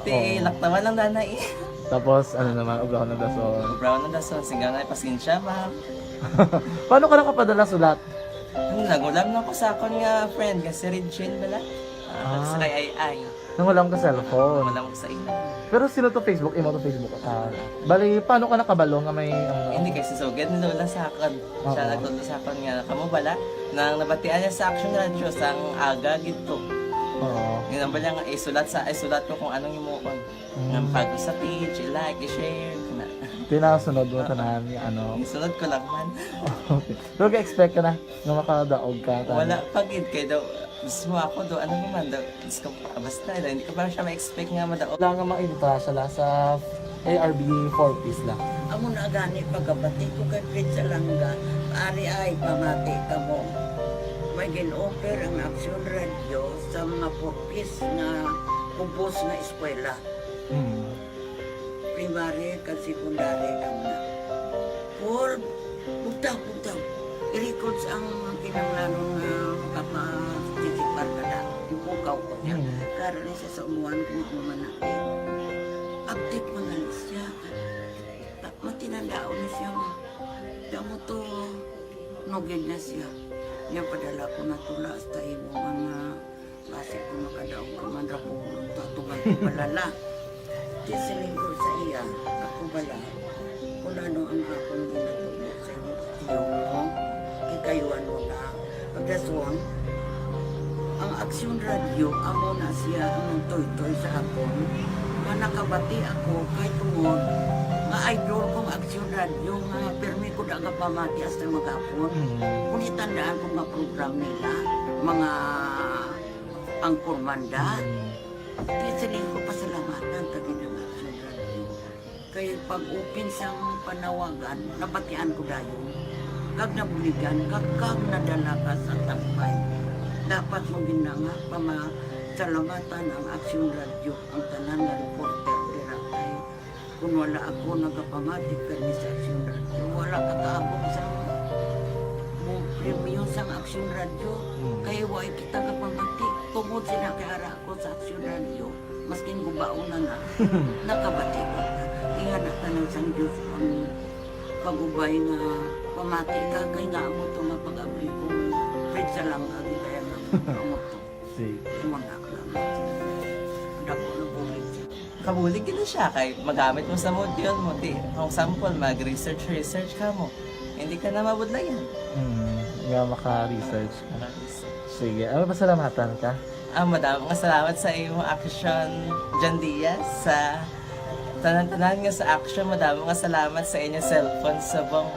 Di laktaman lang nanay. Tapos, ano naman, Brown ng Dason. Brown ng Dason, singgang na pasensya, ma'am. Paano ka nakapadala sulat? Nagulam na ko sa akon nga friend, kasi Regine bala. Sa kay ay. Nangulam ka cellphone. Nangulam ko sa ina. Pero sino to Facebook? Imo to Facebook? Bali, paano ka nakabalo nga may... Hindi kasi sugad ni Lola sa akon. Siya nagtulong sa akon nga, kamo bala, nang nabatian niya sa Action Radio sang aga gito. Oo. Ganun ba lang, isulat ko kung anong imuon. Ng pag sa page, i-like, i-share. Tinasunod mo tanahan yung ano. Sunod ko lang man. Okay. Pero ka-expect ka na na makadaog ka. Wala, pag-id kayo daw. Gusto mo ako daw, ano naman daw. Gusto ko, basta, hindi ko parang siya ma-expect nga madaog. Wala nga makita siya sa ARB 4-piece lang. Amo na gani pagkabati ko kay Fritz Alanga. Ari ay pamati ka mo. May gin-offer ang Action Radio sa mga 4-piece na kumpos na eskwela. Primary at secondary ka na. For bugtaw. I-records ang kinanglanong makapasisipar ka na. Ipukaw ko niya. Karoon siya sa umuwan kung umanakit. Update mga siya. Matinandaon na siya. Damo to, nugid na siya. Niya padala ko na tula sa imo mga klase ko makadaong kamandra po tatugan ko balala. Di siling ko sa iya, ako bala. Kung ano ang akong ginatulog sa iyo, mo, ikayuan mo na. Pagdaswang, ang Action Radio, amo na siya ang toy-toy sa akon. Manakabati ako kahit tungod, nga idol kong Action Radio, nga permi ko daga pamati hasta magapon. Kung itandaan ko nga program nila, mga angkormanda, tisiling ko pasalamatan tagi ng Action Radio. Kaya pag-upin siyang panawagan, nabatian ko dayon. Kag nabuligan, kag nadala ka sa tampay. Dapat mong ginanga, pamasalamatan ang Action Radio, ang tanan na reporter diratay. Kung wala ako nagapamati kami sa Action Radio, wala kakaabot sa premium sa Action Radio. Kaya wala kita kapamati. Tungod sila kaya ako sa Action Radio, maskin gubaon na nakabati ko. Iyan na tanong sa Diyos ang pag-ubay nga pamati ka, kaya nga mo ito nga pag-abay ko. Fred sa lang, agi kaya nga mo ito. Mga dako na bulit siya. Kabulig na siya kay magamit mo sa module mo. Di, kung sample, mag-research ka mo. Hindi ka na mabudlayan. Nga maka-research ka na. Sige, ano pasalamatan ka? Madaming salamat sa iyong Action John Diaz sa tanan-tanan nga sa Action. Madaming salamat sa inyong cellphone sa bong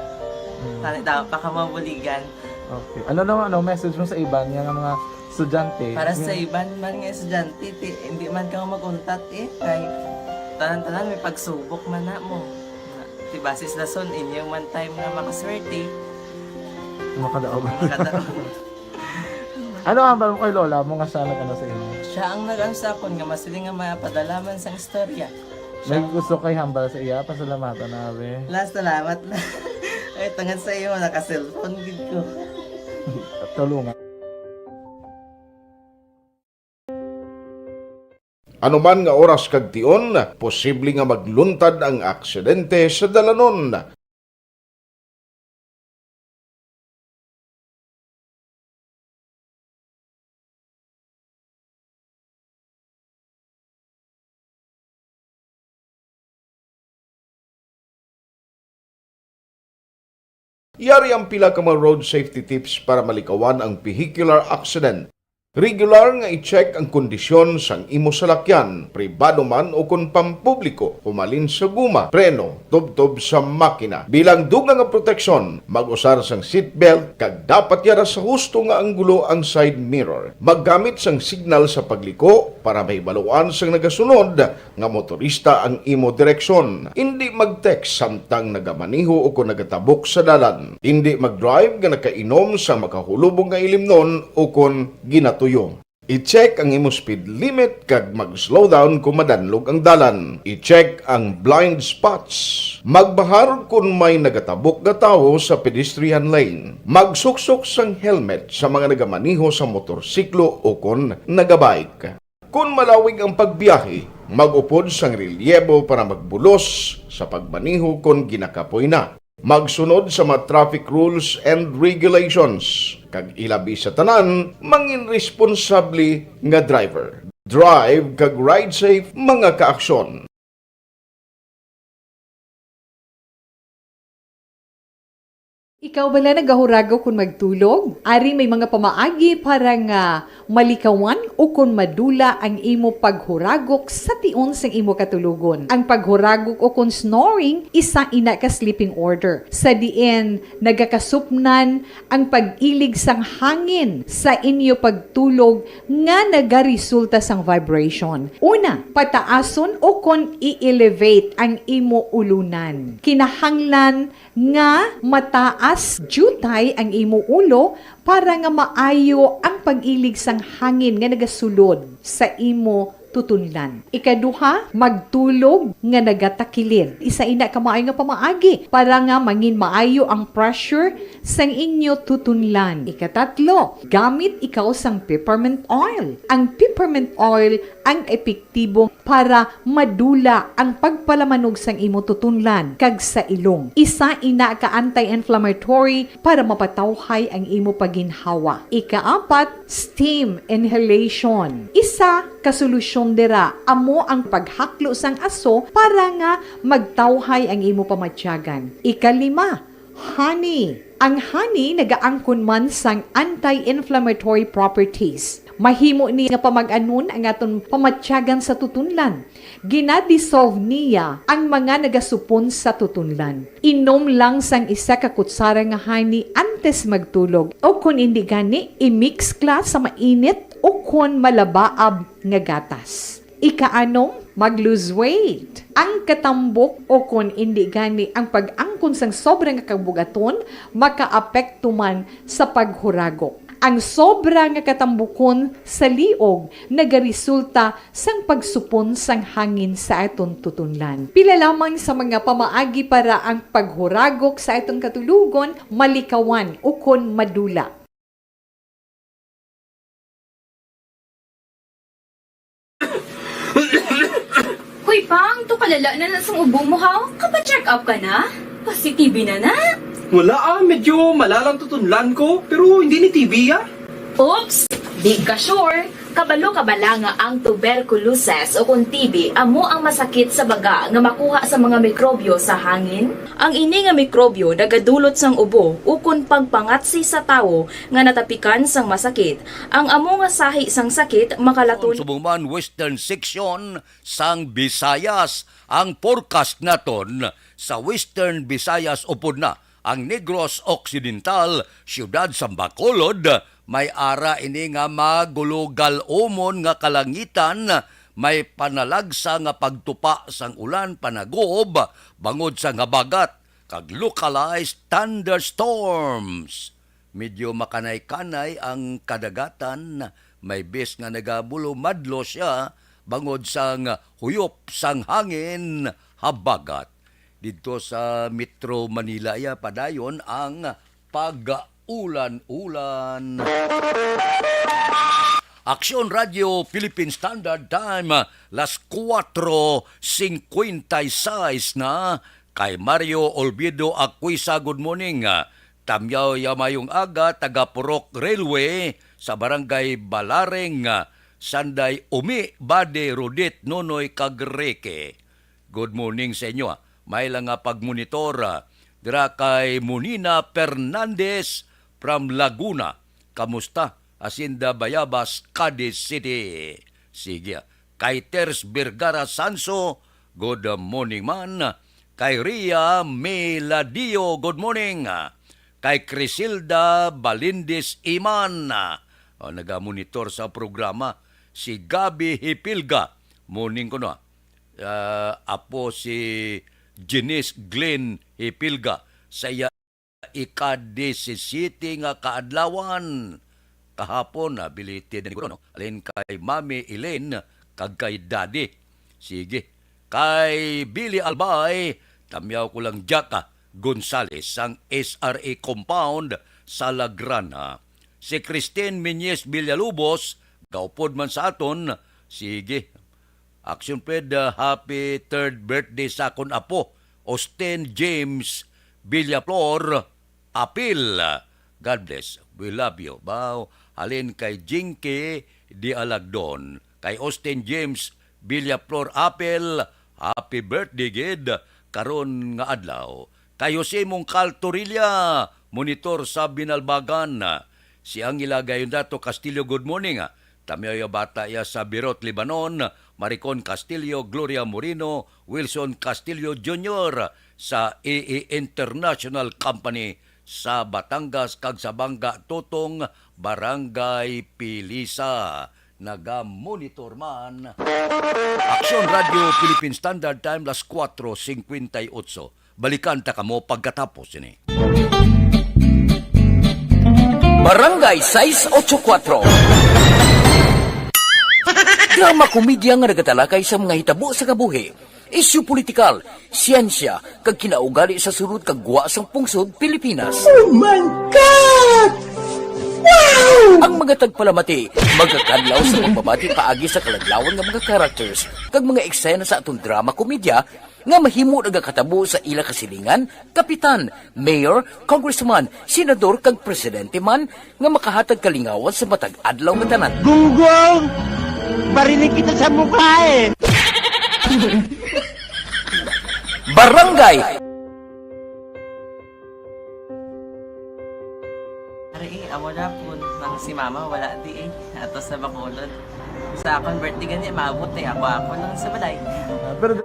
dapat pa ka mabuligan. Okay. Ano naman message mo sa iban nga mga estudyante? Para sa iban man nga estudyante, hindi man ka maguntat kay tanan-tanan may pagsubok man na mo. Basis na son inyong one time nga makaswerte. Makadaog. Ano ang balong kay Lola mo nga siya nag-ano sa inyo? Siya ang nag-ano sa akon nga masiling nga mapadalaman sa istorya. May gusto kay hambal sa iya, pasalamatan na be. Last salamat na. Ay, tangan sa iyo, naka-cellphone gid ko. Tulungan. Ano man nga oras kag tion, posible nga magluntad ang aksidente sa dalanon. Yari ang pila ka mga road safety tips para malikawan ang vehicular accident. Regular nga i-check ang kondisyon sang imo salakyan, pribado man o kung pampubliko, humalin sa guma, preno, tubtob sa makina. Bilang dugang nga proteksyon, mag-usar sang seatbelt, kag dapat yara sa husto nga anggulo ang side mirror. Maggamit sang signal sa pagliko para may baluan sang nagasunod nga motorista ang imo direksyon. Hindi mag-text samtang nagamaniho o kung nagatabok sa dalan. Hindi mag-drive nga nakainom sa makahulubong nga ilimnon o kung ginatuyong. I-check ang imo speed limit kag mag-slow down kung madanlog ang dalan. I-check ang blind spots. Magbahar kung may nagatabok nga tawo sa pedestrian lane. Magsuksok sang helmet sa mga nagamaniho sa motorsiklo o kon nagabike. Kung malawig ang pagbiyahe, mag-upod sang relyebo para magbulos sa pagmaniho kung ginakapoy na. Magsunod sa mga traffic rules and regulations. Kag ilabi sa tanan, mangin responsable nga driver. Drive kag ride safe mga kaaksyon. Ikaw bala nagahurago kung magtulog? Ari may mga pamaagi para nga malikawan o kung madula ang imo paghuragok sa tion sang imo katulugon. Ang paghuragok o kung snoring, isa ina ka sleeping order. Sa diin, nagakasupnan ang pag-ilig sang hangin sa inyo pagtulog nga nagaresulta sang vibration. Una, pataason o kung i-elevate ang imo ulunan. Kinahanglan nga mataas jutay ang imo ulo para nga maayo ang pag-ilig sang hangin nga nagasulod sa imo tutunlan. Ikaduha, magtulog nga nagatakilid. Isa ina ka maayo nga pamaagi para nga mangin maayo ang pressure sang inyo tutunlan. Ikatatlo, gamit ikaw sang peppermint oil. Ang peppermint oil ang epektibo para madula ang pagpalamanog sang imo tutunlan kag sa ilong. Isa ina ka anti-inflammatory para mapatawhay ang imo paginhawa. Ikaapat, steam inhalation. Isa ka solusyon dira amo ang paghaklo sang aso para nga magtawhay ang imo pamatyagan. Ikalima, honey. Ang honey nagaangkon man sang anti-inflammatory properties. Mahimo ni nga pamag-anon ang aton pamatyagan sa tutunlan. Ginadissolve niya ang mga nagasupon sa tutunlan. Inom lang sang isa ka kutsara nga honey antes magtulog. O kung hindi gani, i-mix kla sa mainit o kung malabaab nga gatas. Ikaanom, mag-lose weight. Ang katambok o kung hindi gani ang pag-angkon sang sobrang kabugaton, makaapekto man sa paghuragok. Ang sobra nga katambukon sa liog nagaresulta sang pagsupon sang hangin sa aton tutunlan. Pila lamang sa mga pamaagi para ang paghuragok sa aton katulugon malikawan o kon madula. Hoy Pang, to kalala na sang ubo mo ha? Kapa-check up ka na? Kasi TB na. Wala medyo malalang tutunlan ko, pero hindi ni TB Oops! Di ka sure. Kabalo kabala nga ang tuberculosis o kung TB amo ang masakit sa baga nga makuha sa mga mikrobyo sa hangin. Ang ini nga mikrobyo nagadulot sang ubo o kung pagpangatsi sa tawo nga natapikan sang masakit. Ang amo nga sahi sang sakit makalaton Subong Western Section sang Visayas. Ang forecast naton sa Western Visayas upod na ang Negros Occidental, siyudad sa Bacolod, may ara ini nga magulugal umon nga kalangitan, may panalagsa nga pagtupa sang ulan panagob, bangod sa nga bagat, kag localized thunderstorms. Medyo makanay-kanay ang kadagatan, may bes nga nagabulo madlo siya, bangod sang huyop sang hangin habagat. Dito sa Metro Manila padayon ang pag-ulan-ulan. Aksyon Radio Philippine Standard Time, las 4:56 na. Kay Mario Olvido Aquisa, good morning. Tamyaw Yamayong Aga, taga Purok Railway, sa Barangay Balareng, Sanday Umi, Bade, Rodit, Nonoy, Cagreke. Good morning sa inyo. May lang nga pagmonitor dira kay Munina Fernandez from Laguna. Kamusta? Hacienda Bayabas, Cadiz City. Sige. Kay Ters Vergara Sanso, good morning man. Kay Ria Meladio, good morning. Kay Crisilda Balindis Iman, nagamonitor sa programa. Si Gabi Hipilga, morning ko na. Apo si Janice Glenn Hipilga sa iya ika-17 nga kaadlawan. kahapon na bilitid ni no? Alin kay Mami Elaine kag kay Daddy. Sige. Kay Billy Albay, tamyaw ko lang Jaka Gonzales ang SRA compound sa Lagrana. Si Christine Menyes Villalubos, gaupod man sa aton. Sige. Action Ped, happy 3rd birthday sa akon apo, Austin James Villaflor Apil. God bless. We love you. Bao, halin kay Jinky Di Alagdon. Kay Austin James Villaflor Apil, happy birthday gid karon nga adlaw. Kay Jose Mongcal Torilla, monitor sa Binalbagan. Si ang ilagayon dato Castillo, good morning. Tamyaw bata ya sa Birot, Lebanon. Maricon Castillo, Gloria Moreno, Wilson Castillo Jr. sa EE International Company sa Batangas kag sa Bangga Totong, Barangay Pilisa. Naga-monitor man. Aksyon Radio Philippine Standard Time, las 4:58. Balikan ta kamo pagkatapos ini. Barangay 684. Drama komedya nga nagatalakay sa mga hitabo sa kabuhi, isyu politikal, siyensya, kag kinaugali sa surut kag guwa sang pungsod Pilipinas. Oh my God! Wow! Ang mga tagpalamati, magkakadlaw sa pagbabati paagi sa kalaglawan ng mga characters kag mga eksena sa atong drama komedya nga mahimo nagakatabo sa ila kasilingan, kapitan, mayor, congressman, senador kag presidente man nga makahatag kalingawan sa matag adlaw nga tanan. Gunggong! Barinig kita sa mukha eh! Barangay! Ari, amo na po nang si mama wala di ato sa Bacolod. Sa akong birthday gani maabot ako lang sa balay. Pero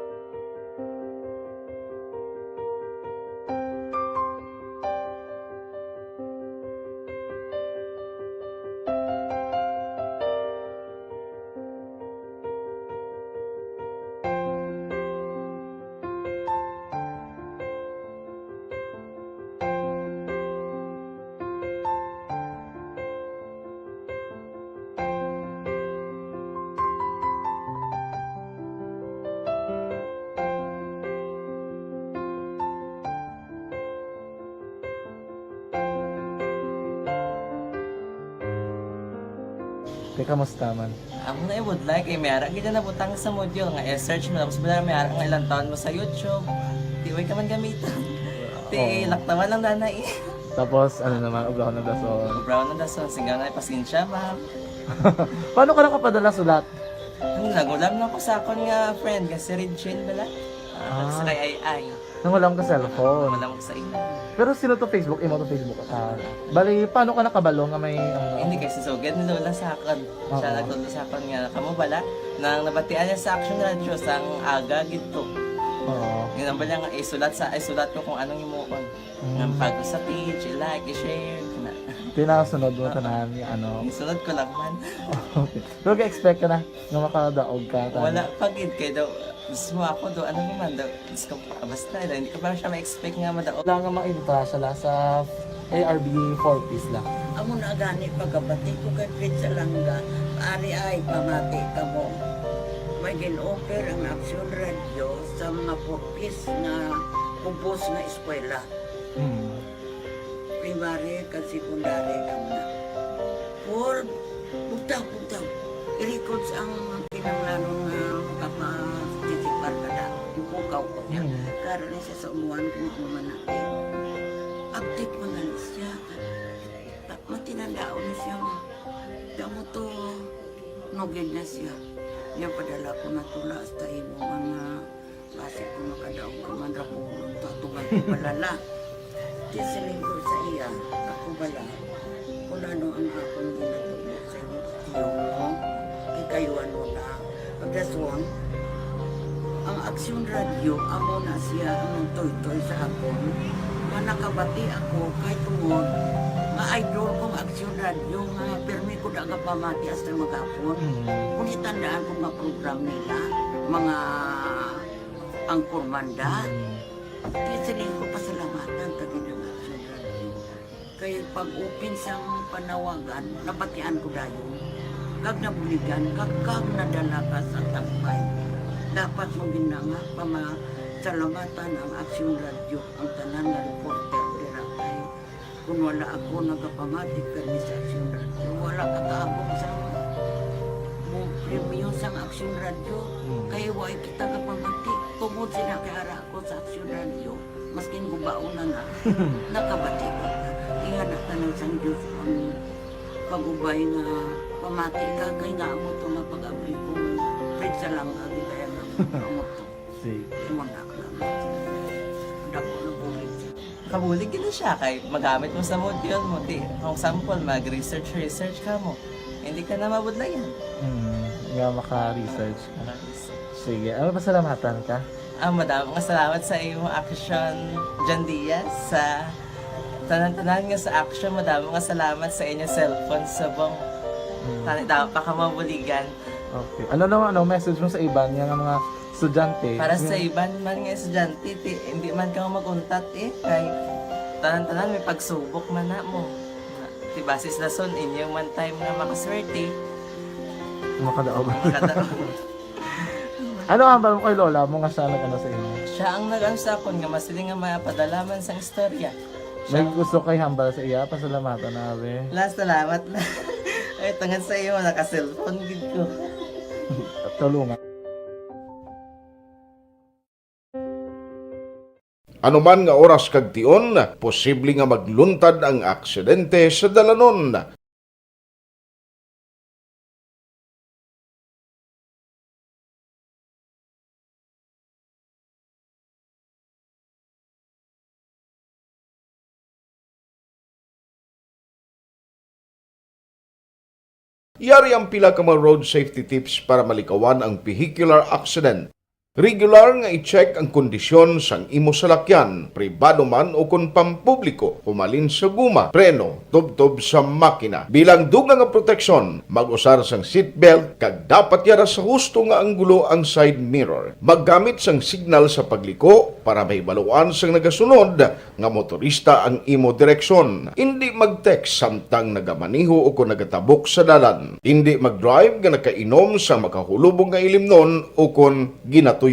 kamusta man? Ako na would like, mayara gina na butang sa module nga search mo tapos bala mayara nga ilang taon mo sa YouTube. Tiway ka man gamitan. Ti laktaman lang nanay. Tapos ano naman, brown na dason. Brown na dason, singaw na pasensya ma'am. Paano ka nakapadala sulat? Nagulam na ako sa akon nga friend kasi Regine bala. Sa kay ay. Nangulam ka cellphone. Nangulam ko sa ina. Pero sino to Facebook? Imo to Facebook. Bali, paano ka nakabalo nga may... Hindi kasi sugad ni Lola sa akin. Siya nagtulo sa akin nga, kamo bala, nang nabatian niya sa Action Radio sang aga gito. Oo. Yun ang bala nga, isulat ko kung anong imukon. Ng pag sa page, i-like, i-share. Pinasunod mo tanan yung ano. Isunod ko lang man. Okay. Pero ka-expect ka na nga makadaog ka. Wala, pagid kayo daw. Gusto mo ako do, ano naman daw, basta, hindi ko parang siya ma-expect nga madaog. Wala nga ma-invita siya sa ARB 4 piece lang. Amo na gani pagkabati ko kay Pizza Langga, ari ay pamati ka mo. May gin-offer ang Action Radio sa mga 4 piece na kubos na eskwela. Primary kag secondary ka na. For, bugtaw. I-record ang pinanglanong kapag-titikbar ka na. Ipukaw ko niya. Karoon niya sa umuan kung natin. Update mo na siya. Matinandao na siya. Damo to, nogin na siya. Yan padala ko na tula sa imo mga base ko makadaong kamandra po. Tatugan ko balala. Tisiling ko sa iya. Ako bala. Kung ano ang akong ginatulog sa iyo. Kayo ano na. Pagdaswang, ang Action Radio, amo na siya ang toy-toy sa akon. Manakabati ako kahit tungod. Ma-idol kong Action Radio, nga permi ko na nga pamati hasta magapon. Kung itandaan kong mga program nila, mga angkor manda, tisiling ko pasalamatan tagin ng Action Radio. Kaya pag-open siyang panawagan, napatian ko dayon. Kag nabuligan, kag nadala ka sa tampay. Dapat mong ginanga, salamatan ang Aksyon Radio, ang tanan na reporter dira kay kung wala ako nagapamatik kami sa Aksyon Radio, wala kakaabot sa mong premium sa Aksyon Radio, kaya wala kita kapamatik. Tungod sila kay ara ako sa Aksyon Radio, maskin gubaon na nakabatik ka. Kaya natanong sa Diyos ang pag-ubay nga pamati ka, kaya nga mo ito nga pag-abay kung pritsa lang agi kaya nga mo ito. Muna ka naman. Dako na bulig siya. Kabulig na siya kay magamit mo sa module mo. Di, kung sample, mag-research ka mo. Hindi ka na mabudlayan. Nga maka-research ka. Sige, pasalamatan ka? Madaming salamat sa iyong action, John Diaz, sa tanan-tanan nga sa action. Madaming salamat sa inyong cellphone sa bong. Dapat pa ka mabuligan. Okay. Ano naman, message mo sa iba nga mga estudyante? Para sa iba man nga estudyante, hindi man ka maguntat kay tanan-tanan may pagsubok man na mo. Ti basis na son inyo one time nga makaswerte. Makadaog. Ano ang balong kay Lola mo nga siya nag-ano sa inyo? Siya ang nag-ano sa akon nga masiling nga mapadalaman sa istorya. May gusto kay hambal sa iya, pasalamatan na be. Last salamat na. Ay, tangan sa iyo, naka-cellphone gid ko. Tulungan. Ano man nga oras kag tion, posible nga magluntad ang aksidente sa dalanon. Yari ang pila ka mga road safety tips para malikawan ang vehicular accident. Regular nga i-check ang kondisyon sang imo salakyan, pribado man o kung pampubliko, pumalin sa guma, preno, tubtob sa makina. Bilang dugang nga proteksyon, mag-usar sang seatbelt, kag dapat yara sa husto nga anggulo ang side mirror. Maggamit sang signal sa pagliko para mahibaluan sang nagasunod nga motorista ang imo direksyon. Hindi mag-text samtang nagamaniho o kung nagatabok sa dalan. Hindi mag-drive nga nakainom sa makahulubong nga ilimnon o kung ginato.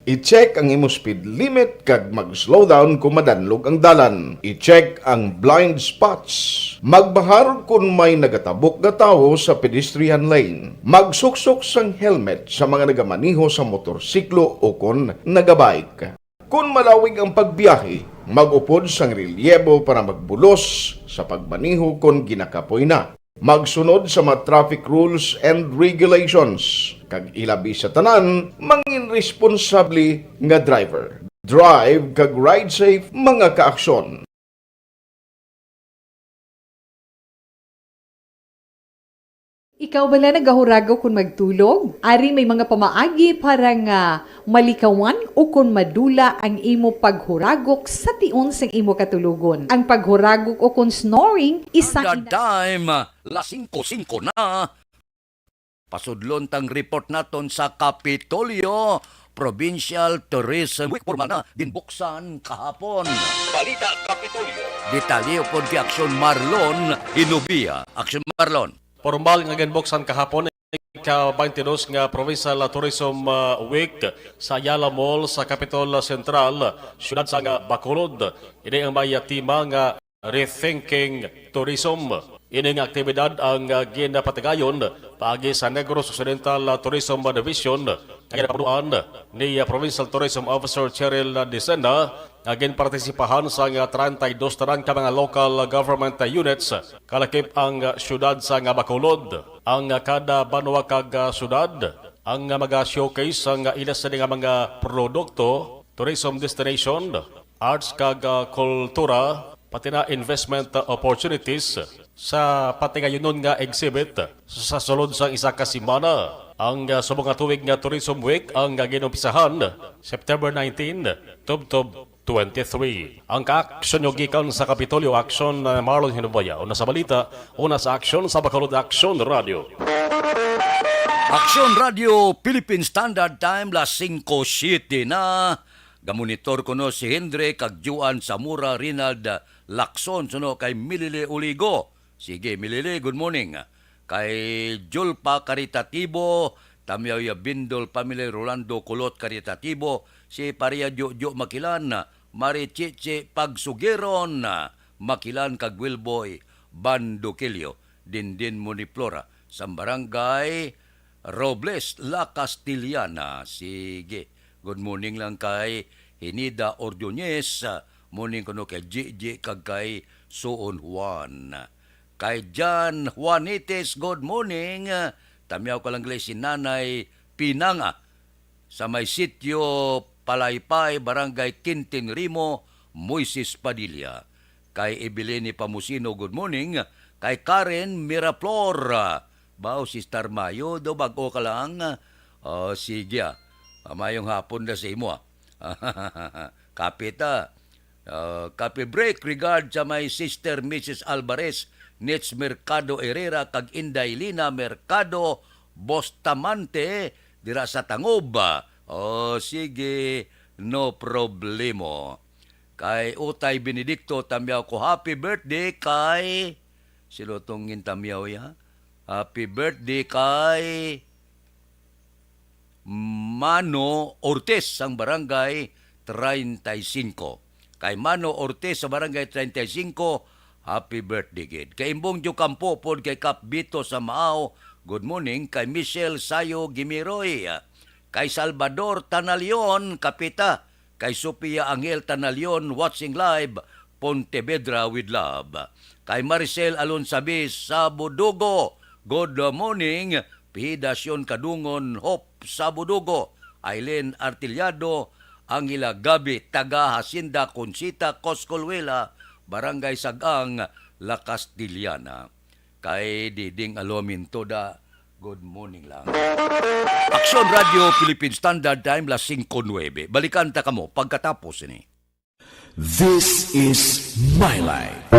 I-check ang imo speed limit kag mag-slow down kung madanlog ang dalan. I-check ang blind spots. Magbahar kung may nagatabok nga tawo sa pedestrian lane. Magsuksok sang helmet sa mga nagamaniho sa motorsiklo o kung nagabike. Kung malawig ang pagbiyahe, mag-upod sang relyebo para magbulos sa pagmaniho kung ginakapoy na. Magsunod sa mga traffic rules and regulations. Kag ilabi sa tanan, mangin responsable nga driver. Drive kag ride safe mga kaaksyon. Ikaw bala nagahuragaw kung magtulog? Ari may mga pamaagi para nga malikawan o kung madula ang imo paghuragok sa tion sang imo katulugon. Ang paghuragok o kung snoring, isa time, la 5:05 na. Pasudlon tang report naton sa Kapitolyo. Provincial Tourism Week formal na ginbuksan kahapon. Balita Kapitolyo. Detalye pod kay Aksyon Marlon Inubia. Aksyon Marlon. Formal nga ginbuksan kahapon ika-22 nga Provincial Tourism Week sa Ayala Mall sa Capitol Central, siyudad sa Bacolod. Ini ang may tema nga Rethinking Tourism. Ini nga aktibidad ang ginapatigayon paagi sa Negros Occidental Tourism Division kaya napanuan ni Provincial Tourism Officer Cheryl Dicena agin partisipahan sa 32 tanan ka mga local government units kalakip ang syudad sa Bacolod. Ang kada banwa kag syudad ang maga-showcase ang ilas sa mga produkto, tourism destination, arts kag kultura, pati na investment opportunities sa patigayonon nga exhibit sa sulod sa isa ka semana. Ang subong nga tuig nga Tourism Week ang ginumpisahan September 19 tubtob 23. Ang ka-aksyon yung gikan sa Kapitolyo Action Marlon Hinubaya. Una sa balita, una sa aksyon sa Bacolod Action Radio. Aksyon Radio Philippine Standard Time la 5:07 na. Gamonitor ko no si Hendrik kag Juan Samura Rinald Lacson, suno kay Milile Uligo. Sige, Milile, good morning. Kay Julpa Caritatibo, Tamyaya Bindol Pamilya Rolando Kulot Caritatibo, si Paria Jojo Makilan, Marichiche Pagsugiron, Makilan kag Wilboy Bandukilyo, Dindin Muniflora, sa barangay Robles, La Castillana. Sige, good morning lang kay Hinida Ordonez, morning kuno kay Gigi kag kay Suon Juan. Kay John Juanites, good morning. Tamyaw ko lang si Nanay Pinanga sa may sityo Palaypay, Barangay Quintin Rimo, Moises Padilla. Kay Ebileni Pamusino, good morning. Kay Karen Miraflor, bao si Star Mayo, do bago ka lang. Sige, mayong hapon na sa imo. Kapita. Kape break regard sa my sister Mrs. Alvarez, Nets Mercado Herrera, kag Inday Lina Mercado Bustamante, dira sa Tangob. Sige, no problemo. Kay Utay Benedicto, tamyaw ko, happy birthday kay... Sino itong tamyaw ya? Happy birthday kay... Mano Ortiz, ang barangay 35. Kay Mano Ortiz sa barangay 35, happy birthday, kid. Kay Imbong Jukampo, pod kay Kap Bito sa Maaw, good morning. Kay Michelle Sayo Gimiroy, kay Salvador Tanalion, Kapita, kay Sophia Angel Tanalion, watching live, Pontevedra with love. Kay Maricel Alonsabis sa Budugo, good morning. Pihidasyon Kadungon, Hope sa Budugo. Aileen Artillado, Angela Gabi, taga Hacienda Consita, Coscolwela, Barangay Sagang, La Castillana. Kay Diding Alomin Toda, good morning lang. Aksyon Radio Philippine Standard Time, las 5:09. Balikan ta kamo pagkatapos ini. This is My Life.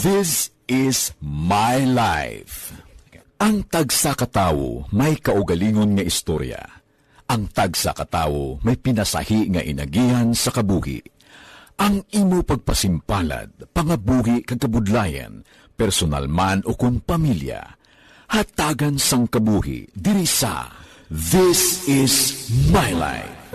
This is My Life. Ang tagsakatawo may kaugalingon nga istorya. Ang tagsakatawo may pinasahi nga inagihan sa kabuhi. Ang imo pagpasimpalad, pangabuhi kag kabudlayan, personal man o kung pamilya, hatagan sang kabuhi diri sa This is My Life.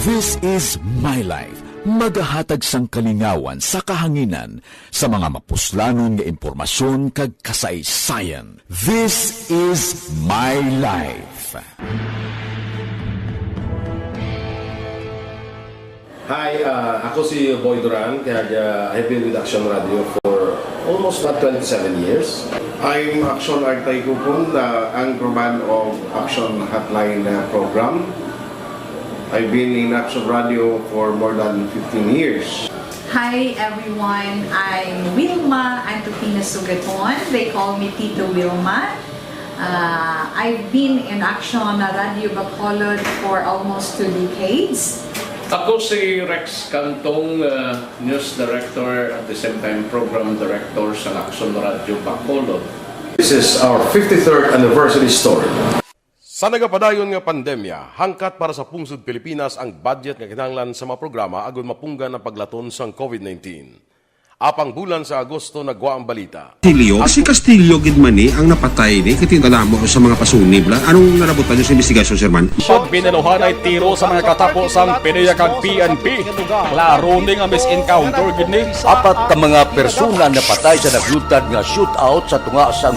This is My Life. Magahatag sang kalingawan sa kahanginan sa mga mapuslanon nga impormasyon kag kasaysayan. This is My Life. Hi, ako si Boy Duran, kaya I've been with Action Radio for almost about 27 years. I'm Action Artay Kupon, anchorman of Action Hotline program. I've been in Action Radio for more than 15 years. Hi everyone, I'm Wilma Antopina Sugaton. They call me Tito Wilma. I've been in Action Radio Bacolod for almost 2 decades. Ako si Rex Cantong, News Director at the same time Program Director sa Action Radio Bacolod. This is our 53rd anniversary story. Sa nagapadayon nga pandemya, hangkat para sa pungsod Pilipinas ang budget nga kinahanglan sa mga programa agon mapunggan ang paglaton sang COVID-19. Apang bulan sa Agosto nagwa ang balita. Si Castillo gidmani ang napatay ni kitingalamo sa mga pasunib lang. Anong narabutan niyo sa investigasyon, Sir Man? Pagbineluhan ay tiro sa mga katapos ang PDEA kag PNP. Klaro ning ang misencounter gid ni. Apat ka mga persona na patay sa naglutad nga shootout sa tunga sang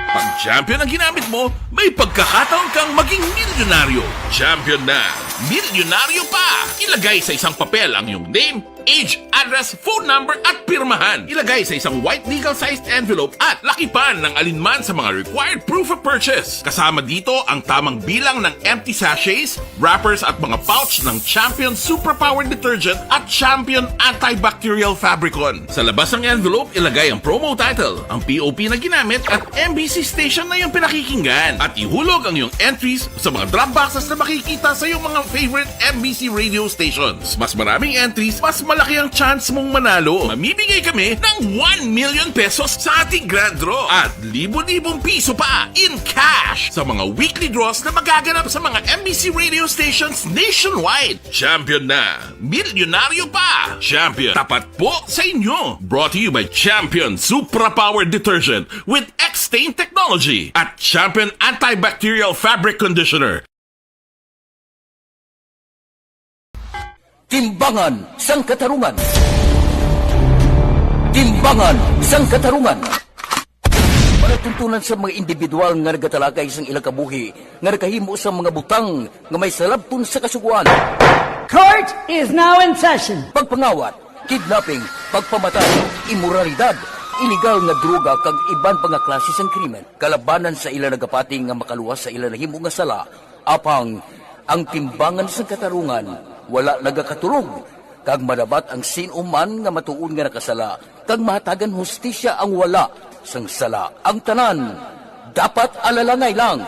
Pag champion ang ginamit mo, may pagkakataon kang maging milyonaryo. Champion na! Milyonaryo pa! Ilagay sa isang papel ang iyong name, age, address, phone number at pirmahan. Ilagay sa isang white legal-sized envelope at lakipan ng alinman sa mga required proof of purchase. Kasama dito ang tamang bilang ng empty sachets, wrappers at mga pouch ng Champion Superpower Detergent at Champion Antibacterial Fabricon. Sa labas ng envelope, ilagay ang promo title, ang POP na ginamit at MBC station na iyong pinakikinggan. At ihulog ang iyong entries sa mga drop boxes na makikita sa iyong mga favorite MBC radio stations. Mas maraming entries, mas malaki ang chance mong manalo. Mamimigay kami ng 1 million pesos sa ating grand draw at libo-libong piso pa in cash sa mga weekly draws na magaganap sa mga MBC radio stations nationwide. Champion na, milyonaryo pa. Champion, tapat po sa inyo. Brought to you by Champion Supra Power Detergent with X-Stain Technology at Champion Antibacterial Fabric Conditioner. Timbangan sang katarungan. Timbangan sang katarungan. Panatuntunan sa mga individual nga nagatalakay sang ilang kabuhi nga nakahimo sa mga butang nga may salabton sa kasuguan. Court is now in session. Pagpangawat, kidnapping, pagpamatay, imoralidad, iligal nga droga kag iban pa nga klase sang krimen. Kalabanan sa ilang nagapati nga makaluwas sa ilang nahimo nga sala, apang ang timbangan sang katarungan wala nagakatulog, kag madabat ang sinuman nga matuon nga nakasala, kag mahatagan hustisya ang wala sang sala. Ang tanan, dapat alalangay lang.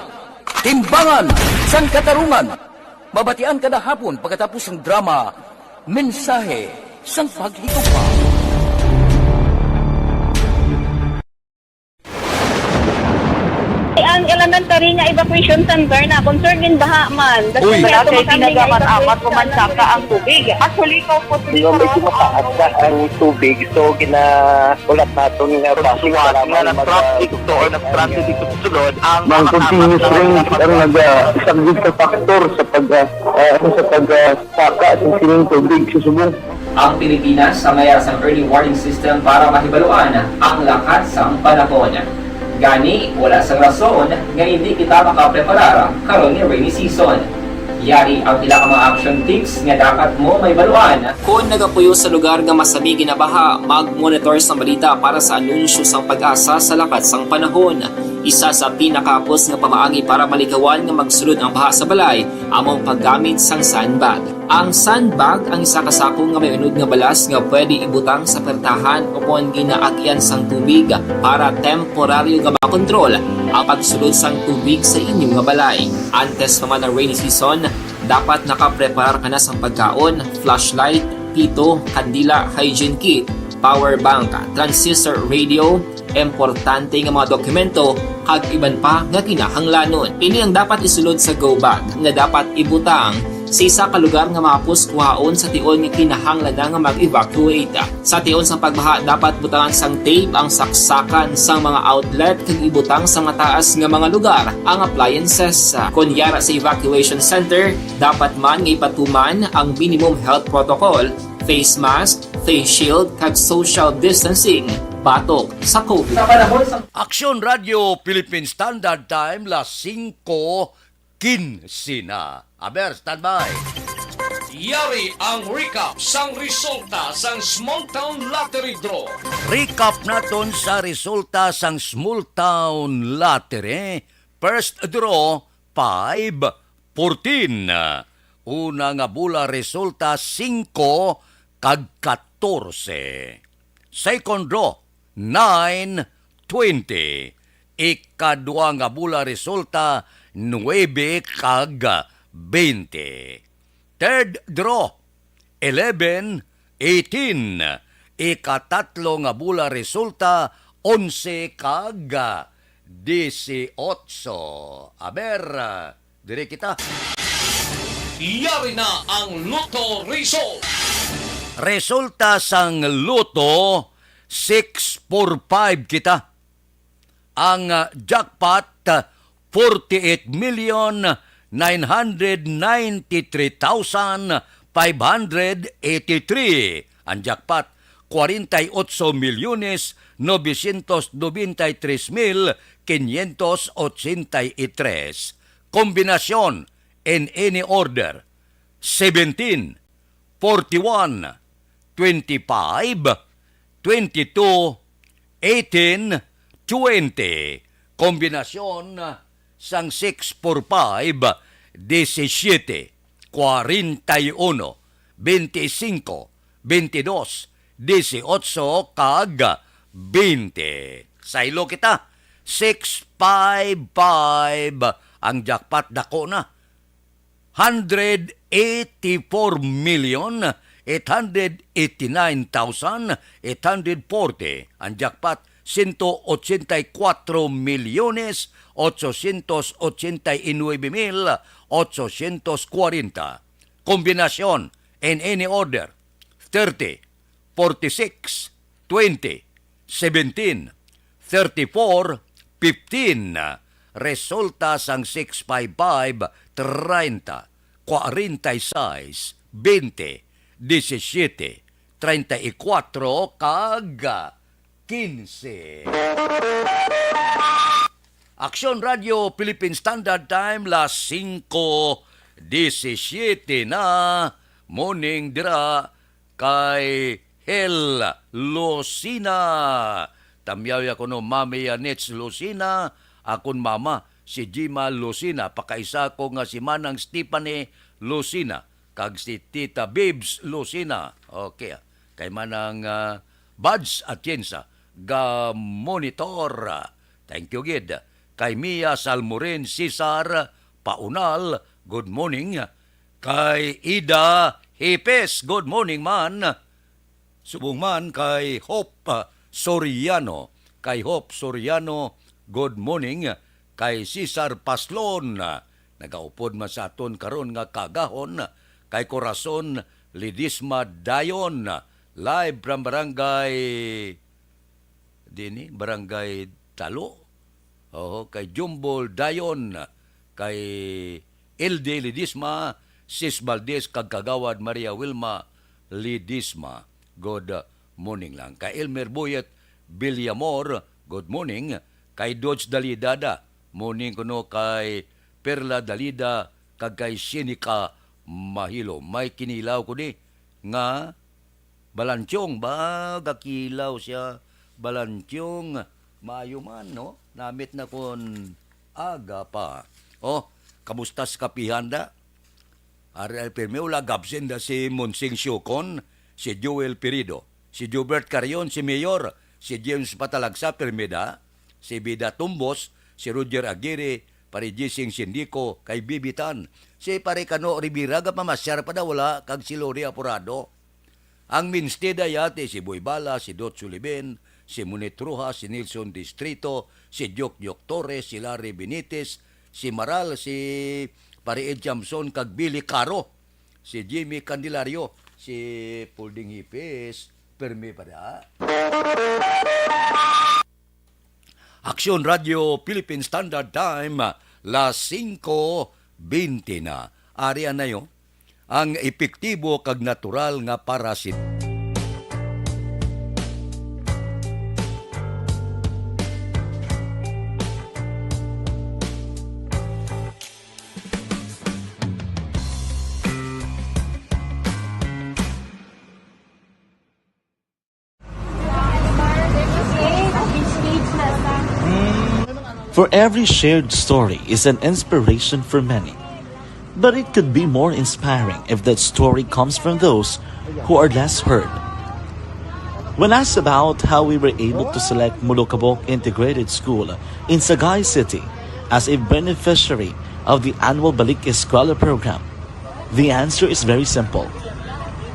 Timbangan sang katarungan. Mabatian kada hapon pagkatapos ng drama, mensahe sang paghigugma. Ang elementary nga evacuation center na concern din baha man. Uy, kasi tinagaman amat kumansaka ang tubig. Actually, ko po medyo mataas na ang tubig. So, ulat natin nga pasiwala nga ng traffic to or nag-transit dito sulod. Ang continuous rain ang nag-isang sa factor sa pagsaka at sining tubig sa subong. Ang Pilipinas sa mayroon sa early warning system para mahibaluan ang lakas ng panahon. Gani, wala sa rason nga hindi kita makapreparar karon ni rainy season. Yari ang pila ka mga action tips nga dapat mo may baluan. Kung nagapuyo sa lugar nga masabi ginabaha, mag-monitor sa balita para sa anunsyo sang pag-asa sa lakas sang panahon. Isa sa pinakapos nga pamaagi para malikawan nga magsulod ang baha sa balay, among paggamit sang sandbag. Ang sandbag ang isa kasakong nga may unod nga balas nga pwede ibutang sa pertahan upon ginaagyan sang tubig para temporaryo nga makontrol ang pagsulod sang tubig sa inyong nga balay. Antes naman ang rainy season, dapat nakapreparar ka na sang pagkaon, flashlight, pito, kandila, hygiene kit, power bank, transistor radio, importante nga mga dokumento kag iban pa nga kinahanglanon. Ini ang dapat isulod sa go bag nga dapat ibutang sa isa ka lugar nga mapus kuhaon sa tion nga kinahanglan nga mag-evacuate. Sa tion sang pagbaha dapat butangan sang tape ang saksakan sang mga outlet kag ibutang sa mataas nga mga lugar ang appliances. Kunyara sa evacuation center, dapat man nga ipatuman ang minimum health protocol, face mask, face shield kag social distancing. Batok sa COVID. Aksyon Radio Philippine Standard Time, las 5:15 na. Aber, standby. Yari ang recap sang resulta sang Small Town Lottery Draw. Recap naton sa resulta sang Small Town Lottery. First draw, 5-14. Una nga bula resulta 5 kag 14. Second draw, 9-20. Ikadua nga bula resulta 9 kag 20. Third draw, 11-18. Ikatatlo nga bula resulta 11 kag 18. Aber, dire kita. Yari na ang Lotto result. Resulta sang Lotto 645 kita. Ang jackpot 48,993,583. Ang jackpot 48,993,583. Kombinasyon in any order 17, 41, 25, 22, 18, 20. Kombinasyon sang 645, 17, 41, 25, 22, 18 kag 20. Sa ilo kita, 655 ang jackpot dako na. 184,800,000 889,840. Ang jackpot, 184,889,840. Kombinasyon in any order, 30, 46, 20, 17, 34, 15. Resulta sang 655, 30, 46, 20, 17, 34, kag 15. Aksyon Radio Philippine Standard Time, las 5:17 na. Morning dira kay Hel Lucina. Tamyaw ko no Mami Yanets Lucina, akon mama si Jima Lucina, pakaisa ko nga si Manang Stephanie Lucina, kag si Tita Bibs Lucina. Okay, kay Manang Buds Atienza, ga monitor. Thank you, gid. Kay Mia Salmorin Cesar Paunal, good morning. Kay Ida Hipes, good morning man. Subong man kay Hope Soriano. Kay Hope Soriano, good morning. Kay Cesar Paslon, nagaupod man sa aton karon nga kagahon. Kay Corazon Lidisma Dayon, live from Barangay Barangay Talo. Kay Jumbol Dayon, kay Elde Lidisma, Sis Valdez, kag Kagawad Maria Wilma Lidisma, good morning lang. Kay Elmer Boyet Villamor, good morning. Kay Dodge Dalidada, morning kuno. Kay Perla Dalida, kag kay Sinika Mahilo. May kinilaw ko di nga balantyong ba, gakilaw siya balantyong maayo man, no? Namit na kon aga pa. Kamusta sa kapihanda? Ariel Permeula, gabsen da si Monsing Siokon, si Joel Perido, si Jubert Carion, si Mayor, si James Patalagsa Permeda, si Bida Tumbos, si Roger Aguirre, pare Jising Sindiko, kay Bibitan, si pare Kano Rivera, gapamasyar pa na wala, kag si Lori Apurado. Ang minsteda yate, si Boy Bala, si Dot Sullivan, si Munet Rujas, si Nelson Distrito, si Jok Torres, si Larry Benitez, si Maral, si pare Ed Jamson, kag Billy Caro, si Jimmy Candelario, si Pulding Hipes, Permi pada. Aksyon Radio Philippine Standard Time, las 5:20 na. Ariya na yo, ang epektibo kag natural nga parasit. For every shared story is an inspiration for many. But it could be more inspiring if that story comes from those who are less heard. When asked about how we were able to select Mulukabok Integrated School in Sagay City as a beneficiary of the annual Balik Eskwela program, the answer is very simple.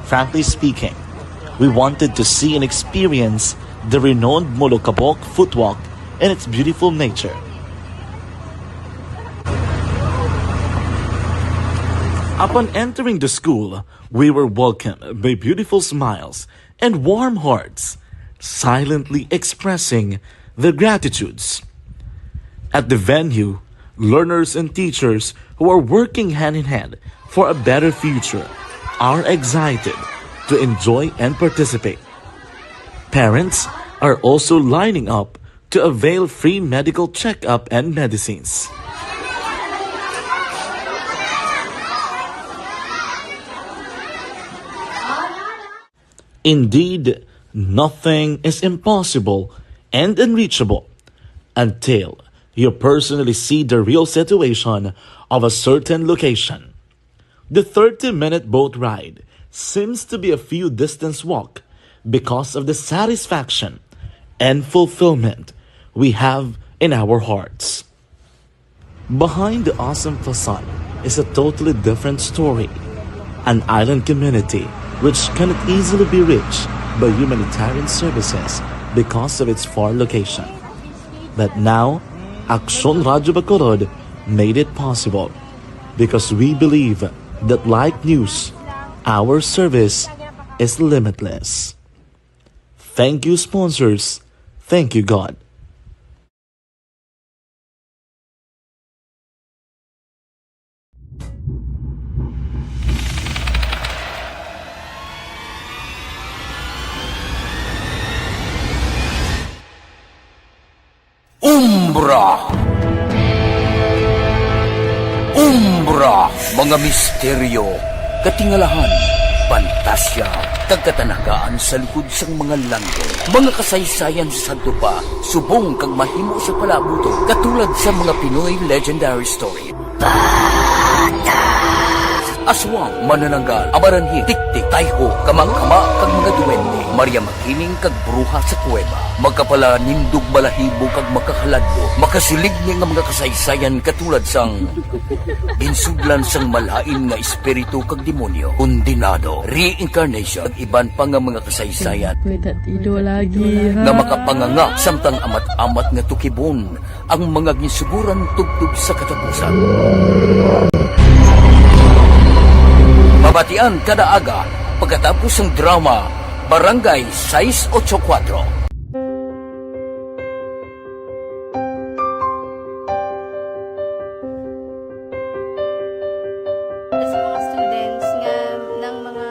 Frankly speaking, we wanted to see and experience the renowned Mulukabok footwalk and its beautiful nature. Upon entering the school, we were welcomed by beautiful smiles and warm hearts, silently expressing their gratitudes. At the venue, learners and teachers who are working hand in hand for a better future are excited to enjoy and participate. Parents are also lining up to avail free medical checkup and medicines. Indeed, nothing is impossible and unreachable until you personally see the real situation of a certain location. The 30-minute boat ride seems to be a few distance walk because of the satisfaction and fulfillment we have in our hearts. Behind the awesome facade is a totally different story, an island community which cannot easily be reached by humanitarian services because of its far location. But now, Aksyon Radio Bacolod made it possible because we believe that like news, our service is limitless. Thank you, sponsors. Thank you, God. Umbra! Umbra! Mga misteryo, katingalahan, pantasya, kagkatanagaan sa likod sang mga langit. Mga kasaysayan sa dupa, subong kag mahimo sa palabuto, katulad sa mga Pinoy legendary story. Aswang, manananggal, amaranhi, tiktik, tayho, kamang-kama, kag mga duwende, Maria Makining kag bruha sa kuweba, magkapala nindog balahibo kag makahaladlo, makasilig niya nga mga kasaysayan katulad sang binsudlan sang malain nga espiritu kag demonyo, kondinado, reincarnation, kag iban pa nga mga kasaysayan nga makapanganga samtang amat-amat nga tukibon ang mga ginsuguran tugtog sa katapusan. Mabatian kada aga pagkatapos ng drama Barangay 684. Sa mga students nga ng mga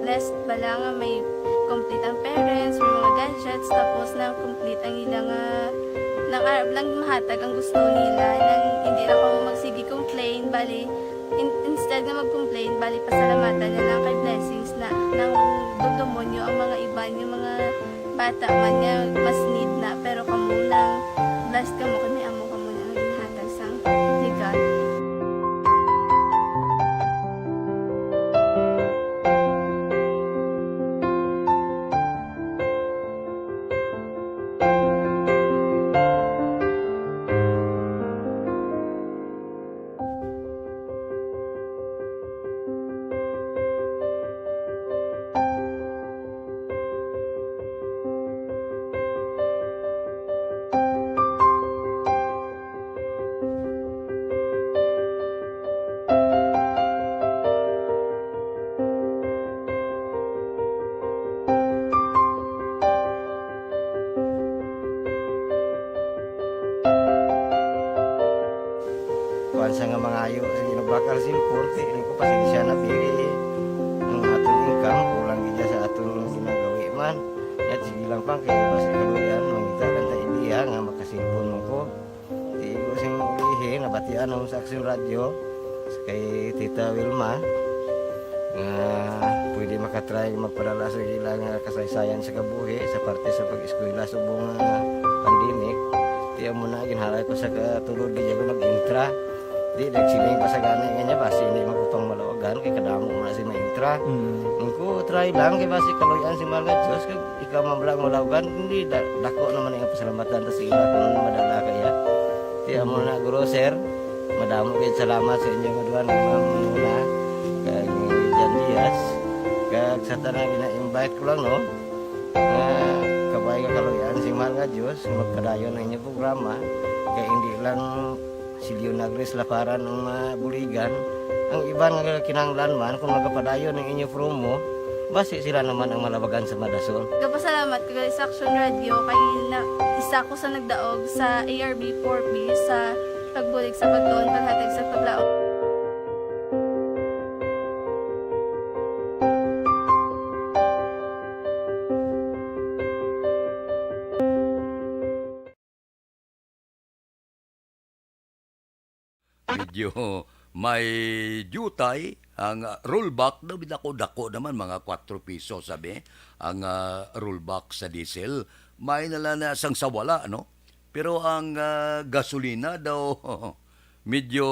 blessed bala nga may complete ang parents, may mga gadgets, tapos na complete ang ilang nang arab lang mahatag ang gusto nila nang hindi na ako magsigi complain bali instead na mag-complain, bali pasalamatan na lang kay blessings na nang demonyo ang mga iban, yung mga bata man niya mas need na, pero kamo lang blessed ka mo kay may amo ka mo na ginhatag sang God. Sa nga mga ayo, ginabakal silpon, ini ko pasensya na biri ang atong income, kulang gina sa atong ginagawi man. At sige lang pang kaya basi kaluyan, mangitakan ta ideya nga makasilpon mo ko. Di ko sing ulihin, nabatian ang sa Aksyon Radio kay Tita Wilma nga pwede makatry magpadala sa ilang kasaysayan sa kabuhi sa parte sa pag-eskwela subong pandemic. Tiyan mo na, ginhalay ko sa katulog di ko nag-intra. Di nagsiling pa sa gani nga niya basi hindi magupang malawagan kay kadamo mo na si maintra. Ko try lang kay basi kaluyan si mga Diyos kay ikaw mablang malawagan hindi dako naman ang pasalamatan ta sa ila kung madala kaya. Tiyan mo na guro sir, madamo kay salamat sa inyo nga duha ng mamuna kag Jan Diaz kag sa tanang ina-invite ko lang no. Kabay ka kaluyan si mga Diyos magpadayon ang inyong programa kay hindi lang si Leonagres laparan ng buligan. Ang iba nga kinanglan man kung magapadayon ng inyo promo, basi sila naman ang malabagan sa Madasol. Kapasalamat ko sa Aksyon Radio kay isa ko sa nagdaog sa ARB 4B sa pagbulig sa pagtuon paghatag sa paglaom. Medyo may jutay ang rollback daw dako naman mga 4 piso sabi ang rollback sa diesel may nalana sang sawala no pero ang gasolina daw medyo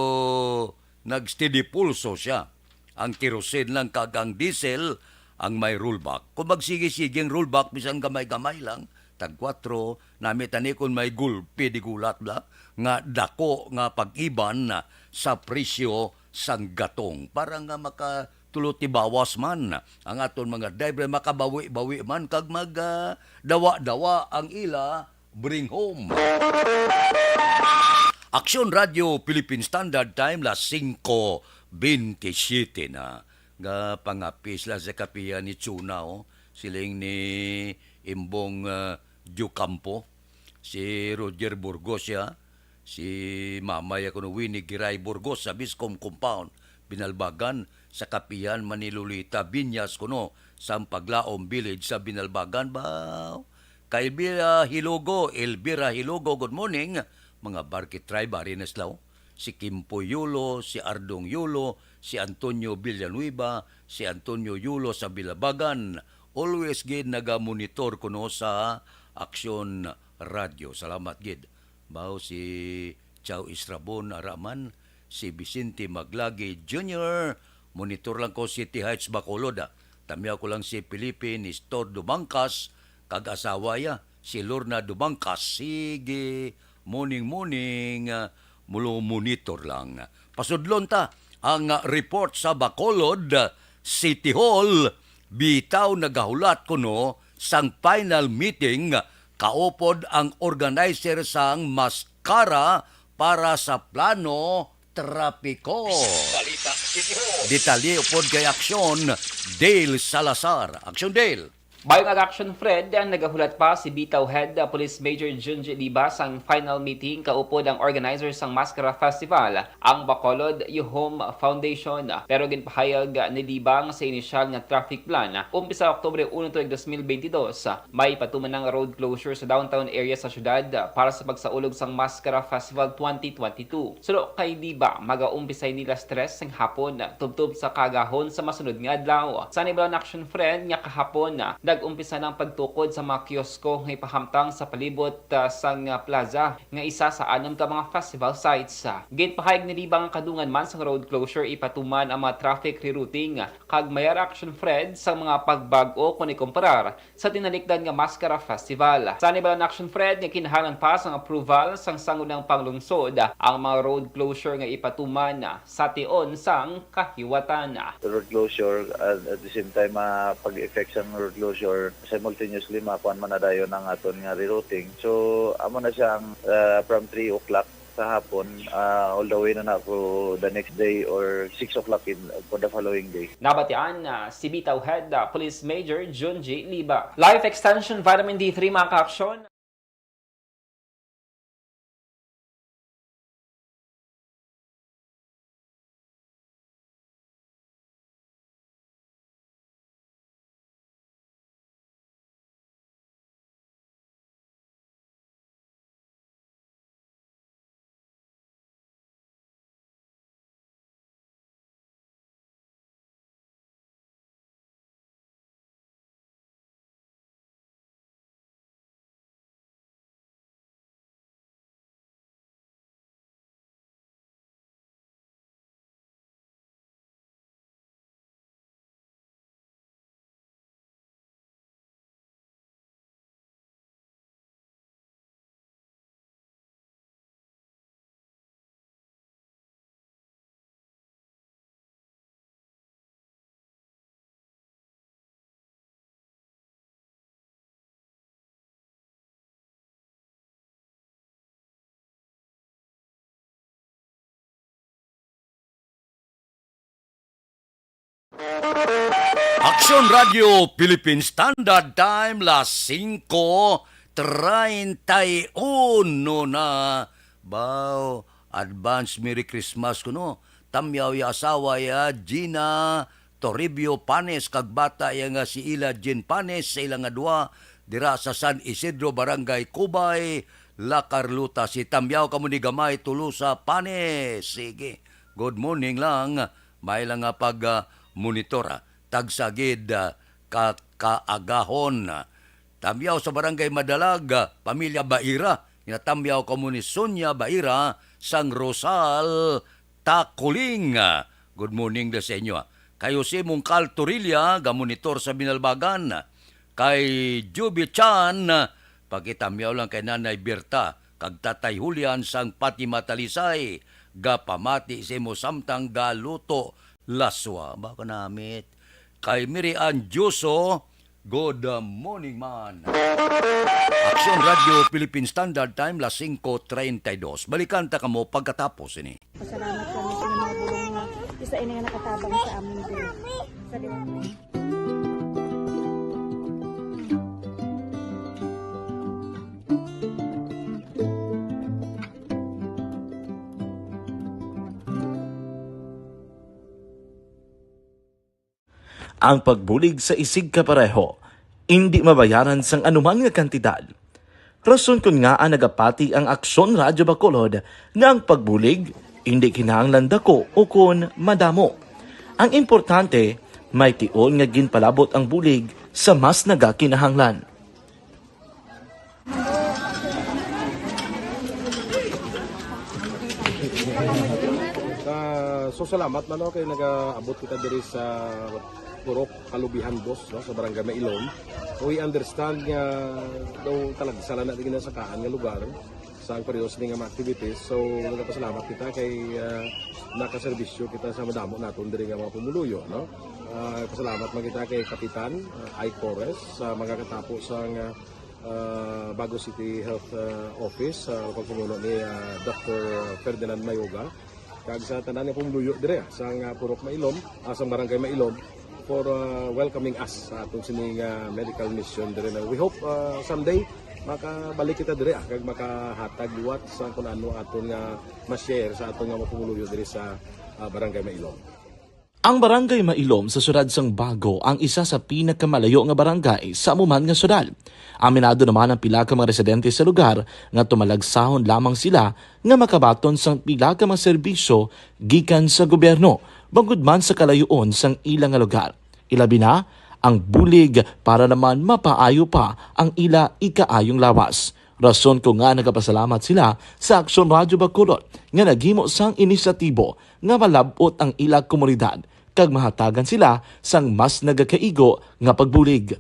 nagsteady pulso siya ang kerosene lang kag ang diesel ang may rollback kung magsige-siging rollback bisan gamay-gamay lang tag 4 nami tani kun may gulpi di gulat bla nga dako nga pag-iban sa presyo sang gatong para nga tulo ti bawas man ang aton mga driver makabawi-bawi man kag dawa-dawa ang ila bring home. Aksyon Radio Philippine Standard Time las 5:27 na. Nga pangapis la sa kapiya ni Chuna siling ni Imbong Diocampo, si Roger Burgos si Mamay ako Winnie Giray Burgos sa Biscom Compound, Binalbagan sa Kapihan, Manilulita, Binyas kuno sa Paglaom Village sa Binalbagan ba. Kay Elvira Hilogo, good morning. Mga Barkit Tribe, Arinaslaw, si Kimpo Yulo, si Ardong Yulo, si Antonio Villanueva, si Antonio Yulo sa Bilabagan. Always gid naga-monitor kuno sa Aksyon Radio. Salamat gid. Bao si Chow Israbon Araman, si Vicente Maglagi Jr., monitor lang ko City Heights Bacolod. Tamiya ko lang si Felipe Nistor Dumangkas, kag-asawa si Lorna Dumangkas. Sige, morning, mulo monitor lang. Pasudlon ta ang report sa Bacolod City Hall. Bitaw nagahulat kuno sang final meeting kaupod ang organizer sang maskara para sa plano trapiko. Detalye upod kay Aksyon Dale Salazar. Aksyon Dale. Bayong Action Fred, ang nagahulat pa si Bitaw Head Police Major Junji Liba sang final meeting kaupod ang organizer sang Maskara Festival, ang Bacolod Yuhom Foundation. Pero ginpahayag ni Libang sa inisyal nga traffic plan, umpisa Oktubre 1, 2022, may patuman ng road closure sa downtown area sa syudad para sa pagsaulog sang Maskara Festival 2022. Sulo kay Liba, mag-umpisay nila stress sang hapon, tubtub sa kagahon sa masunod nga adlaw. Sa Nibalan Action Fred, nga kahapon, nag-umpisa ng pagtukod sa mga kiosko nga ipahamtang sa palibot sang plaza nga isa sa 6 ka mga festival sites. Ginpahayag ni Libang kadungan man sa road closure ipatuman ang mga traffic rerouting kag mayar action Fred sa mga pagbag-o kung ikumparar sa tinalikdan nga Maskara Festival. Sa Nibalan Action Fred nga kinahanglan pa sang approval sang sangunang panglungsod ang mga road closure nga ipatuman sa tion sang kahiwatan. Road closure at the same time pag-effect sa road closure simultaneously makuan man na dayon ang aton nga rerouting. So amo na siya from 3 o'clock sa hapon all the way na for the next day or 6 o'clock for the following day. Nabatian si Bitaw Head Police Major Junji Liba. Life Extension Vitamin D3 mga ka-aksyon. Aksyon Radio Philippine Standard Time las 5:31 na. Bao, advance Merry Christmas kuno. Tamyaw ya asawa ya Gina Toribio Panes kag bata ya nga si Ila Jean Panes sa ilang adwa dira sa San Isidro Barangay Kubay, La Carlota. Si Tamyaw kamo ni gamay Tulusa Panes. Sige. Good morning lang. May lang nga pag monitora tagsagid kaagahon. Tamyaw sa Barangay Madalag, Pamilya Baira, inatamyaw kamo ni Sonia Baira, Sang Rosal, Takuling. Good morning da sa inyo. Kayo si Mungkal Torilla, gamonitor sa Binalbagan. Kay Juby Chan, pakitamyaw lang kay Nanay Berta, kag Tatay Julian sang Pati Matalisay, gapamati si mo samtang galuto laswa baka namit. Kay Miriam Juso, good morning man. Aksyon Radio Philippine Standard Time, las 5:32. Balikan ta kamo pagkatapos ini. Pasalamat kami sa mga bulong na isa ini nga nakatabang sa amin din. Sa Ang pagbulig sa isig kapareho, hindi mabayaran sang anuman nga kantidad. Rason kun nga ang nagapati ang Aksyon Radyo Bacolod nga ang pagbulig, hindi kinahanglan dako o kun madamo. Ang importante, may tion nga ginpalabot ang bulig sa mas nagakinahanglan. So salamat man kay nag-abot kita diri sa Purok Kalubihan Dos, no, sa Barangay Mailom. We understand nga daw talaga sala na din sa kaan nga lugar sa periyos ni nga mga activities. So nagpasalamat kita kay nakaserbisyo kita sa madamo naton diri nga mga pumuluyo, no. Pasalamat man kita kay Kapitan I. Torres sa mga katapo sa Bago City Health Office sa pagpumuno ni Dr. Ferdinand Mayoga kag sa tanan nga pumuluyo dire sa Purok Mailom, sa Barangay Mailom for welcoming us sa atong sining medical mission dire. We hope someday makabalik kita dire kag makahatag liwat sa kung ano aton nga ma-share sa atong nga mapumuluyo dire sa Barangay Mailom. Ang Barangay Mailom sa siyudad sang Bago ang isa sa pinakamalayo nga barangay sa amuman nga siyudad. Aminado naman ang pila ka mga residente sa lugar nga tumalagsahon lamang sila nga makabaton sang pila ka mga serbisyo gikan sa gobyerno bangod man sa kalayoon sang ilang nga lugar. Ilabi na ang bulig para naman mapaayo pa ang ila ikaayong lawas. Rason ko nga nagapasalamat sila sa Aksyon Radyo Bacolod nga naghimo sang inisyatibo nga malabot ang ila komunidad kag mahatagan sila sang mas nagakaigo nga pagbulig.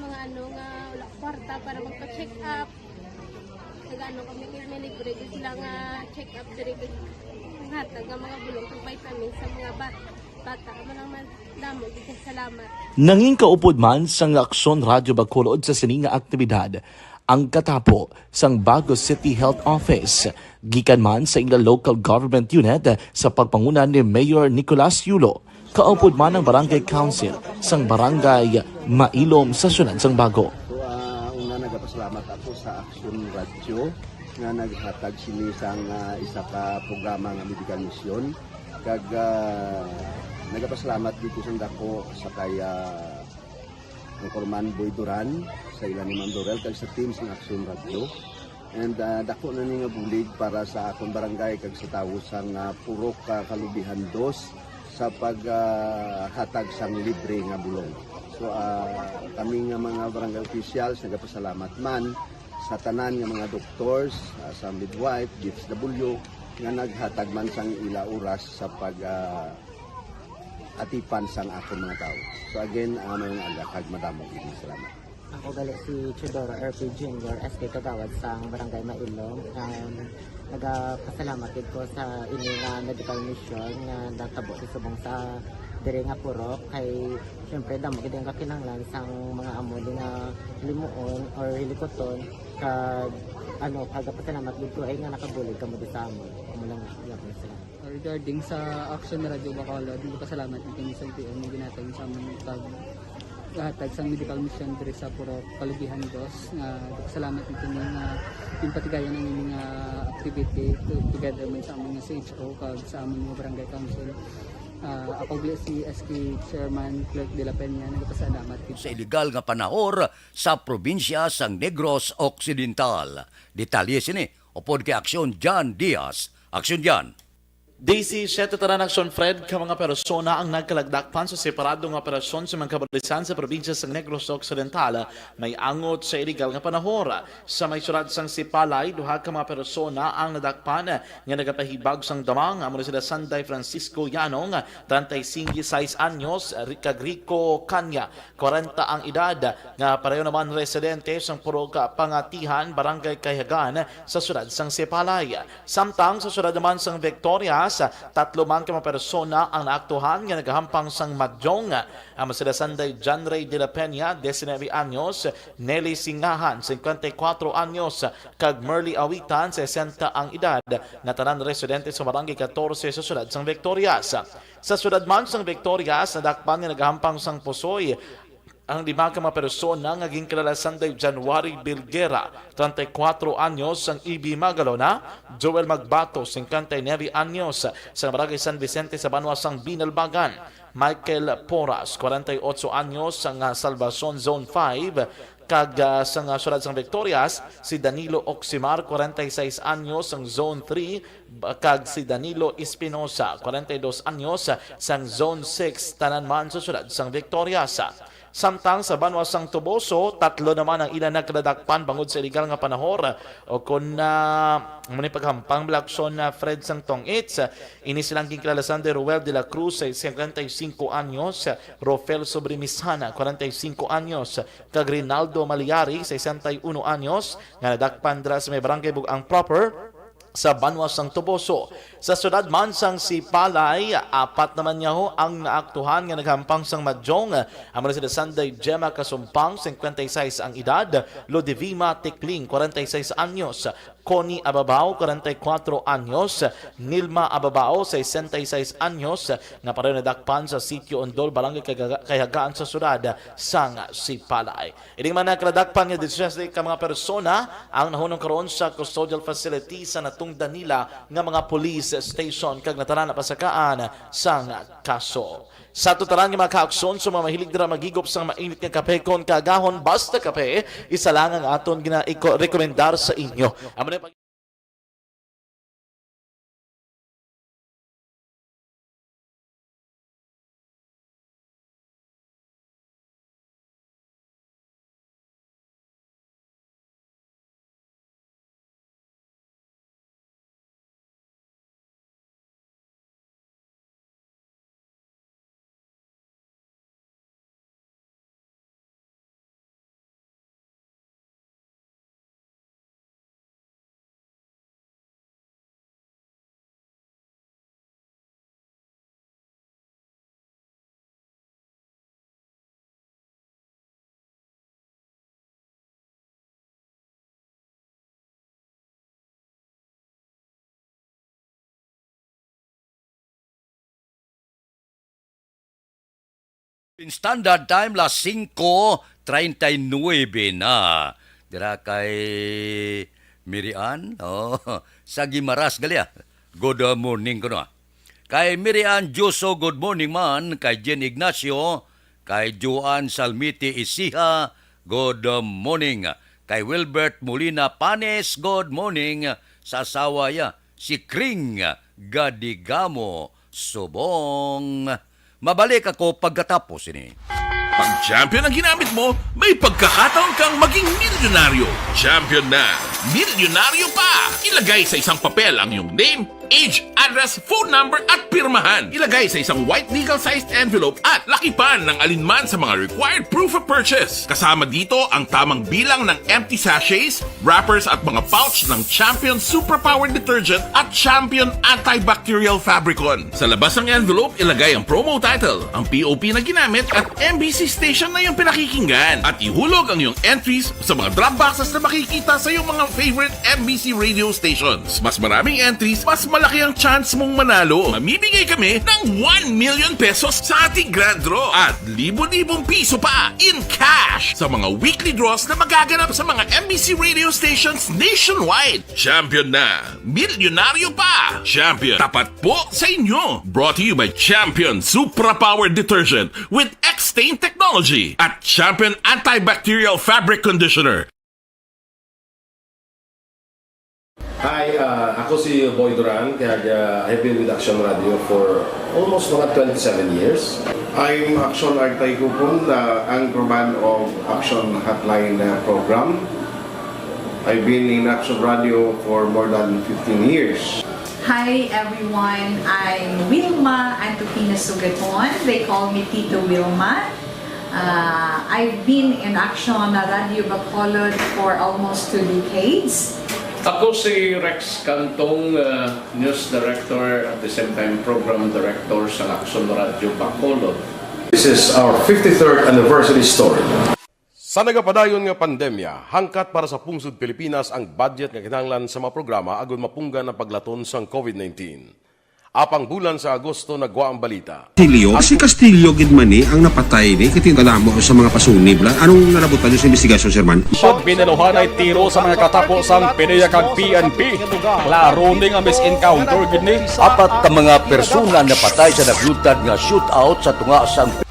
Mga ano nga wala kwarta para magpa-check up. Nagano kami libre sila nga check up diri hatag nga mga bulong kag vitamin sa mga bata. Amo naman damo dito salamat. Nanging kaupod man sang Aksyon Radyo Bacolod sa sining nga aktibidad ang katapo sang Bago City Health Office gikan man sa ilang local government unit sa pagpanguna ni Mayor Nicolas Yulo. Kaupod man ang Barangay Council sang Barangay Mailom sa siyudad sang Bago. So una nagapasalamat ako sa Aksyon Radio nga naghatag sini sang isa ka programa nga medical mission kag nagapasalamat dito sa dako sa kaya ang Corman Boy Duran sa ilan ni Ma'am Dorel kag sa team sa Aksyon Radio and dako na ni nga bulig para sa akong barangay kag sa tawo sang Purok Kalubihan Dos sa paghatag sang libre nga bulong. So kami nga mga barangay officials nagapasalamat man sa tanan nga mga doctors, sa midwife, DFW nga naghatag man sang ila oras sa pag atipan sang akong mga tao. So again, mayong agakag madamo gini salamat. Ako gali si Chidoro RP Jr. SK Kagawad sang Barangay Mailom. Nagapasalamat ko sa ini nga medical mission nga natabo sa subong sa diri nga Purok kay syempre damo gid ang kakinahanglan sang mga amo nga limuon or hilikoton kag pagapasalamat gid ko ay nga nakabulig kamo sa amon. Amo lang gyapon sila. Regarding sa Aksyon Radio Bacolod, pasalamat din sa LTO ng ginatag sa among paghatag sa medical mission diri sa Purok Kalubihan Dos. Pasalamat din yung patigayan ng mga activity together man sa among CHO kag sa among barangay council. Ako si SK Chairman Clerk de la Peña nagpasalamat sa illegal nga panahor sa probinsya sang Negros Occidental. Detalye sini upod kay Aksyon John Diaz. Aksyon John. Daisy, siya tanan aksyon Fred ka mga persona ang nagkalagdakpan sa separadong operasyon sa mga kabalisan sa probinsya sa Negros Occidental may angot sa illegal nga panahora. Sa may surat sang Sipalay, duha ka mga persona ang nadakpan nga nagapahibag sang damang amo sila Sanday Francisco Yanong, 36 anyos, kag Rico Kanya, 40 ang edad, nga pareho naman residente sang Purok Pangatihan, Barangay Kayagan sa surat sang Sipalay. Samtang sa surat naman sang Victoria, Victorias, 3 man ka mga persona ang naaktuhan nga nagahampang sang Madyong. Ang sila Sanday John Ray de la Peña, 19 anyos, Nelly Singahan, 54 anyos, kag Merly Awitan, 60 ang edad, nga tanan residente sa Barangay 14 sa siyudad sang Victorias. Sa siyudad man sang Victorias, nadakpan nga nagahampang sang Pusoy ang 5 ka mga persona nga ginkalala Sunday January Bilguera, 34 anyos, ang Ibi Magalona, Joel Magbato, 59 anyos, sa Barangay San Vicente sa Banwasang Binalbagan, Michael Poras, 48 anyos, ang Salvacion Zone 5, kag sa siyudad sang Victorias, si Danilo Oximar, 46 anyos, ang Zone 3, kag si Danilo Espinosa, 42 anyos, sang Zone 6, tanan man sa siyudad sang Victorias. Samtang sa Banwasang Tuboso, 3 naman ang ilan nagkadakpan bangod sa illegal nga panahor o kung muna paghampang Blackson na Fred Santong Itz, ini silang kinkalalasan de Ruel de la Cruz, 55 anyos, Rofel Sobremisana, 45 anyos, kag Rinaldo Maliari, 61 anyos, nga nadakpan dra sa may barangay Bugang Proper, sa Banwasang Tuboso. Sa siyudad man sang Sipalay, 4 naman niya ho ang naaktuhan nga naghampang sang Madyong. Ang mga sila Sunday Gemma Kasumpang, 56 ang edad, Lodivima Tikling, 46 anyos, Connie Ababao, 44 anyos, Nilma Ababao, 66 anyos, nga pareho nadakpan sa Sitio Ondol, Barangay Kayagaan sa siyudad sang Sipalay. Ining man nakadakpan nga 16 ka mga persona ang nahunong karon sa custodial facility sa natong Danila nga mga police station kag nataran na pasakaan sang kaso. Sa tutaran nga mga kaakson sa mga mahilig dira magigop sang mainit nga kape kon kagahon basta kape, isa lang ang aton gina-rekomendar sa inyo. In standard time, las 5:39 na. Dira kay Mirian, sa Gimaras galya. Good morning ko na. Kay Mirian Juso, good morning man. Kay Jen Ignacio, kay Joan Salmiti Isiha, good morning. Kay Wilbert Molina Panes, good morning. Sa asawa ya, si Kring Gadigamo Subong. Mabalik ako pagkatapos ini. Pag champion ang ginamit mo, may pagkakataon kang maging milyonaryo. Champion na, milyonaryo pa! Ilagay sa isang papel ang iyong name, age, address, phone number at pirmahan. Ilagay sa isang white legal-sized envelope at lakipan ng alinman sa mga required proof of purchase. Kasama dito ang tamang bilang ng empty sachets, wrappers at mga pouch ng Champion Superpower Detergent at Champion Antibacterial Fabricon. Sa labas ng envelope, ilagay ang promo title, ang POP na ginamit at MBC station na yung pinakikinggan. At ihulog ang iyong entries sa mga drop boxes na makikita sa iyong mga favorite MBC radio stations. Mas maraming entries, mas malaki ang chance mong manalo. Mamimigay kami ng 1 million pesos sa ating grand draw at libo-libong piso pa in cash sa mga weekly draws na magaganap sa mga MBC radio stations nationwide. Champion na, milyonaryo pa. Champion, tapat po sa inyo. Brought to you by Champion Superpower Detergent with X-Stain Technology at Champion Antibacterial Fabric Conditioner. Hi, ako si Boy Duran, kaya I've been with Action Radio for almost mga 27 years. I'm Action Artay Kupon, the anchorman of Action Hotline program. I've been in Action Radio for more than 15 years. Hi everyone, I'm Wilma Antopina Sugaton. They call me Tito Wilma. I've been in Action Radio Bacolod for almost 2 decades. Ako si Rex Cantong, News Director at the same time Program Director sa Lacson Radio Bacolod. This is our 53rd anniversary story. Sa nagapadayon nga pandemya, hangkat para sa pungsod Pilipinas ang budget nga kinahanglan sa mga programa agon mapunggan ang paglaton sang COVID-19. Apang bulan sa Agosto nagwa ang balita. Si Castillo gid man ni ang napatay ni kitingala mo sa mga pasunib lang. Anong nalabutan sa investigasyon, Sir Man? Pagbineluhan ay tiro sa mga katapos-ang PNP kag PNP. Klaro ning ang misencounter gid ni. Apat ka mga persona napatay sa naglutad nga shootout sa tunga sang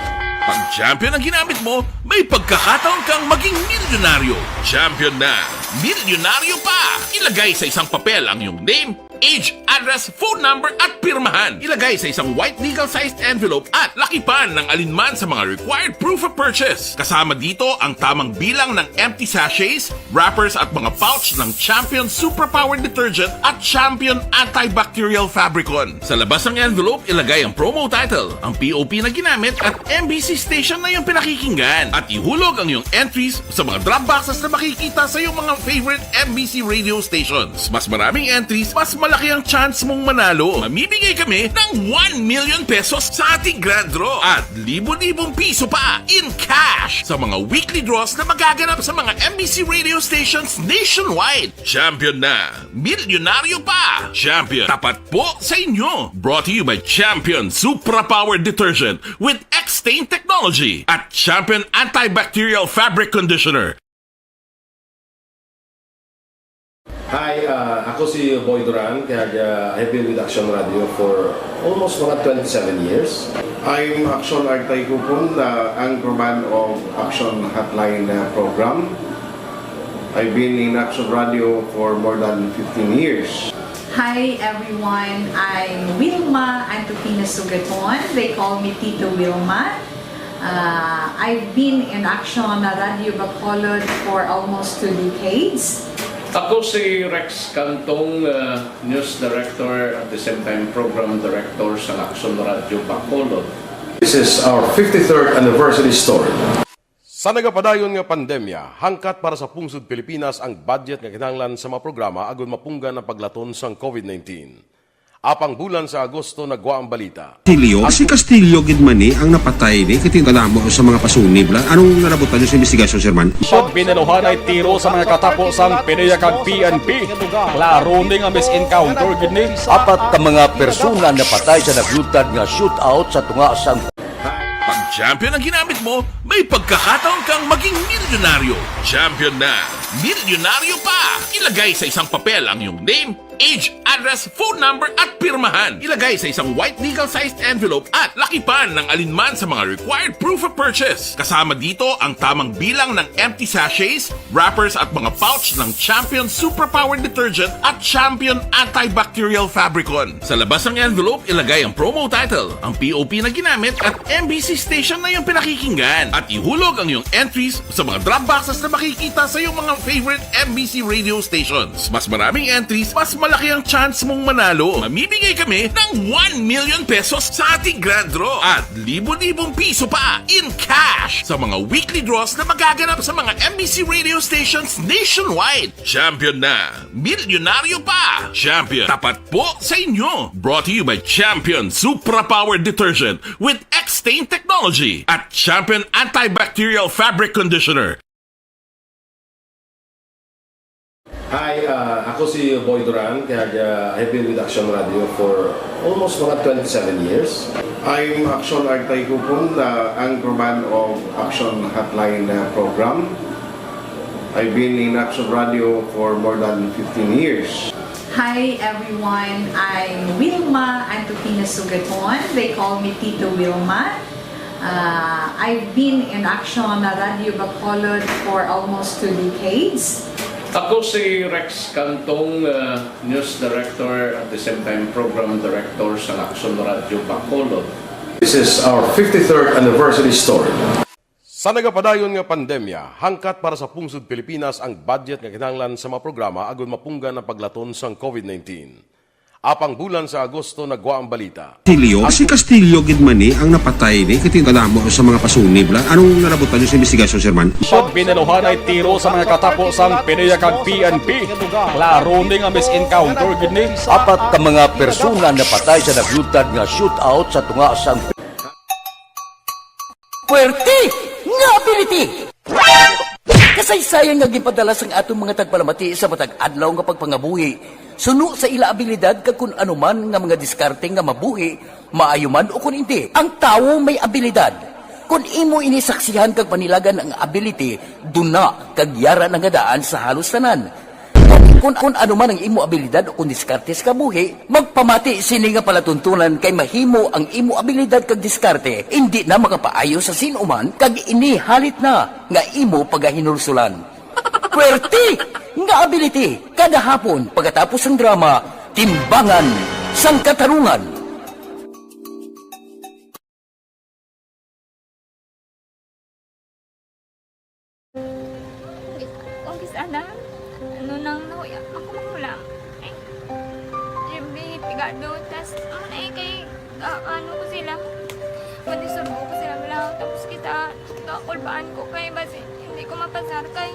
Pag champion ang ginamit mo, may pagkakataon kang maging milyonaryo. Champion na, milyonaryo pa! Ilagay sa isang papel ang iyong name, age, address, phone number at pirmahan. Ilagay sa isang white legal-sized envelope at lakipan ng alinman sa mga required proof of purchase. Kasama dito ang tamang bilang ng empty sachets, wrappers at mga pouch ng Champion Superpower Detergent at Champion Antibacterial Fabricon. Sa labas ng envelope, ilagay ang promo title, ang POP na ginamit at MBC station na yung pinakikinggan. At ihulog ang iyong entries sa mga drop boxes na makikita sa iyong mga favorite MBC radio stations. Mas maraming entries, mas malaki ang chance mong manalo. Mamibigay kami ng 1 million pesos sa ating grand draw at libo-libong piso pa in cash sa mga weekly draws na magaganap sa mga MBC radio stations nationwide. Champion na, milyonaryo pa. Champion, tapat po sa inyo. Brought to you by Champion Supra Power Detergent with X-Stain Technology at Champion Antibacterial Fabric Conditioner. Hi, ako si Boy Duran, kaya I've been with Action Radio for almost mga 27 years. I'm Action Artay Kupon, the anchorman of Action Hotline program. I've been in Action Radio for more than 15 years. Hi everyone, I'm Wilma Antofina Sugaton. They call me Tito Wilma. I've been in Action Radio Bacolod for almost 2 decades. Ako si Rex Cantong, News Director at the same time Program Director sa Lacson Radio Bacolod. This is our 53rd anniversary story. Sa nagapadayon nga pandemya, hangkat para sa pungsod Pilipinas ang budget nga kinahanglan sa mga programa agon mapunggan ang paglaton sang COVID-19. Apang bulan sa Agosto nagwa ang balita. Si Castillo gid man ni ang napatay ni kitingala mo sa mga pasunib lang. Anong nalabutan sa investigasyon, Sir Man? Pagbineluhan ay tiro sa mga katapos-ang PNP kag PNP. Klaro ning ang misencounter gid ni. apat ka mga persona napatay sa naglutad nga shootout sa tunga sang Pag champion ang ginamit mo, may pagkakataon kang maging milyonaryo. Champion na, milyonaryo pa! Ilagay sa isang papel ang iyong name, age, address, phone number at pirmahan. Ilagay sa isang white legal-sized envelope at lakipan ng alinman sa mga required proof of purchase. Kasama dito ang tamang bilang ng empty sachets, wrappers at mga pouch ng Champion Superpower Detergent at Champion Antibacterial Fabricon. Sa labas ng envelope, ilagay ang promo title, ang POP na ginamit at MBC station na yung pinakikinggan. At ihulog ang iyong entries sa mga drop boxes na makikita sa iyong mga favorite MBC radio stations. Mas maraming entries, mas malaki ang chance mong manalo. Mamibigay kami ng 1 million pesos sa ating grand draw at libo-libong piso pa in cash sa mga weekly draws na magaganap sa mga MBC radio stations nationwide. Champion na, milyonaryo pa. Champion, tapat po sa inyo. Brought to you by Champion Supra Power Detergent with X-Stain Technology at Champion Antibacterial Fabric Conditioner. Hi, ako si Boy Duran, kaya I've been with Action Radio for almost mga 27 years. I'm Action Artay Kupon, the anchorman of Action Hotline program. I've been in Action Radio for more than 15 years. Hi everyone, I'm Wilma Antofina Sugaton. They call me Tito Wilma. I've been in Action Radio Bacolod for almost 2 decades. Ako si Rex Cantong, News Director at the same time Program Director sa Lacson Radio Bacolod. This is our 53rd anniversary story. Sa nagapadayon nga pandemya, hangkat para sa pungsod Pilipinas ang budget nga kinahanglan sa mga programa agon mapunggan ang paglaton sang COVID-19. Apang bulan sa Agosto nagwa ang balita. Castillo, si Castillo gid man ni ang napatay ni katingkadamo sa mga pasunib la. Anong narabutan niyo sa investigasyon, Sir Man? Pagbineluhan ay tiro sa mga katapusang PDEA kag PNP. Klaro ni nga misencounter gid ni. Apat ka mga persona napatay sa naglutad nga shootout sa tunga sang Puwerte nga ability! Kasaysayan nga gipadala sang atong mga tagpalamati sa matag adlaw nga pagpangabuhi. Suno sa ila abilidad kag kun anuman nga mga diskarte nga mabuhi, maayo man o kun hindi. Ang tawo may abilidad. Kung imo inisaksihan kag panilagan ang ability, duna kag yara nga daan sa halos tanan. Kung anuman ang imo abilidad o kung diskarte sa kabuhi, magpamati sini nga palatuntunan kay mahimo ang imo abilidad kag diskarte, hindi na makapaayo sa sinuman kag ini halit na nga imo pagahinulsulan. Puwerte nga ability kada hapon pagkatapos ng drama, Timbangan sang Katarungan. Kung sana, ano nang nahuya, ako makulang. Ay, siyempre, pigado, tas, kay, ano ko sila, madisurbo ko sila lang, tapos kita, kakulbaan ko kay, basi, hindi ko mapasar kay.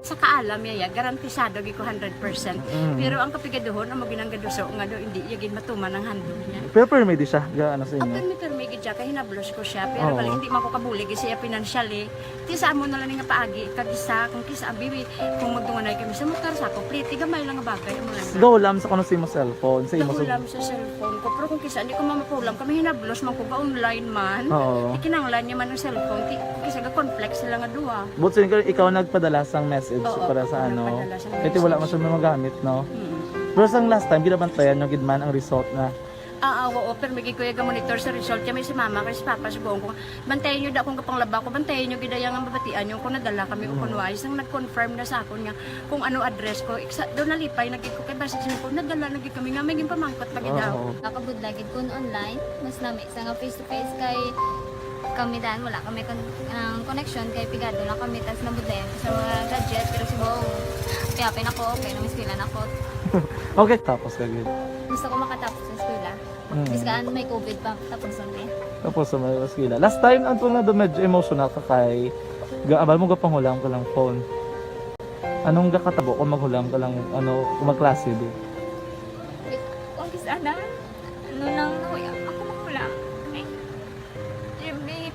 Sa kaalam yaya, garantisado gi ko 100%. Pero ang kapigaduhon, ang maginanggaduso, nga do, hindi yagin matuman ang handog niya. Pero permedi siya, gaano sa inyo? Ang permigid siya, kaya hinablos ko siya. Pero bali, hindi man ko kabulig siya financially. Ti sa amo na lang nga paagi, kagisa, kung kisa abibi, kung magdunganay kami sa motor sa ako, pliti, gamay lang nga bagay. Gawlam sa kuno sa imo cellphone, sa imo Gawlam sa cellphone ko. Pero kung kisa, hindi ko mamapulam, kami hinablos man ko ba online man. Oo. Ikinanglan niya man ng cellphone, kisa ga-complex sila nga duwa. But ikaw nagpadala sang message para sa ano. Ito wala man siya magamit, no? Pero sang last time, ginabantayan nyo gidman ang result na. Oo, pero may kuya ga-monitor sa result. Kaya may si mama, kaya si papa, si buong ko. Bantayan nyo da kung kapanglaba ko, bantayan nyo gidayang ang babatian nyo kung nadala kami o kung wise. Nang nag-confirm na sa akin nga kung ano address ko. Doon nalipay, naging ko kay basta ko, nadala naging kami nga, may pamangkot pag daw. Nakabudlagid ko online, mas nami sa nga face-to-face kay kami dahil wala kami connection kay pigado lang kami tas nabudlayan sa mga gadget pero si Bong piyapin ako okay na miskilan ako. Okay, tapos kagid. Gusto ko makatapos sa eskwela. Biskaan may COVID pa tapos na. Tapos sa mga eskwela. Last time anto na do medyo emotional ka kay gaabal mo gapanghulam ka lang phone. Anong gakatabo kung maghulam ka lang ano kung magklase di? Kung sana ano nang nahuya ako maghulam.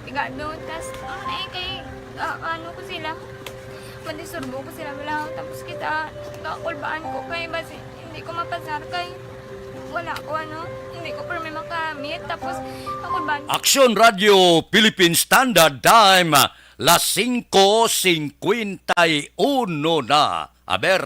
Pigado, tas kay ano ko sila, madisurbo ko sila lang, tapos kita, kakulbaan ko kay, basi, hindi ko mapasar kay, wala ko hindi ko permi makamit, tapos kakulbaan ko. Aksyon Radio Philippine Standard Time, las 5:51 na. Aber,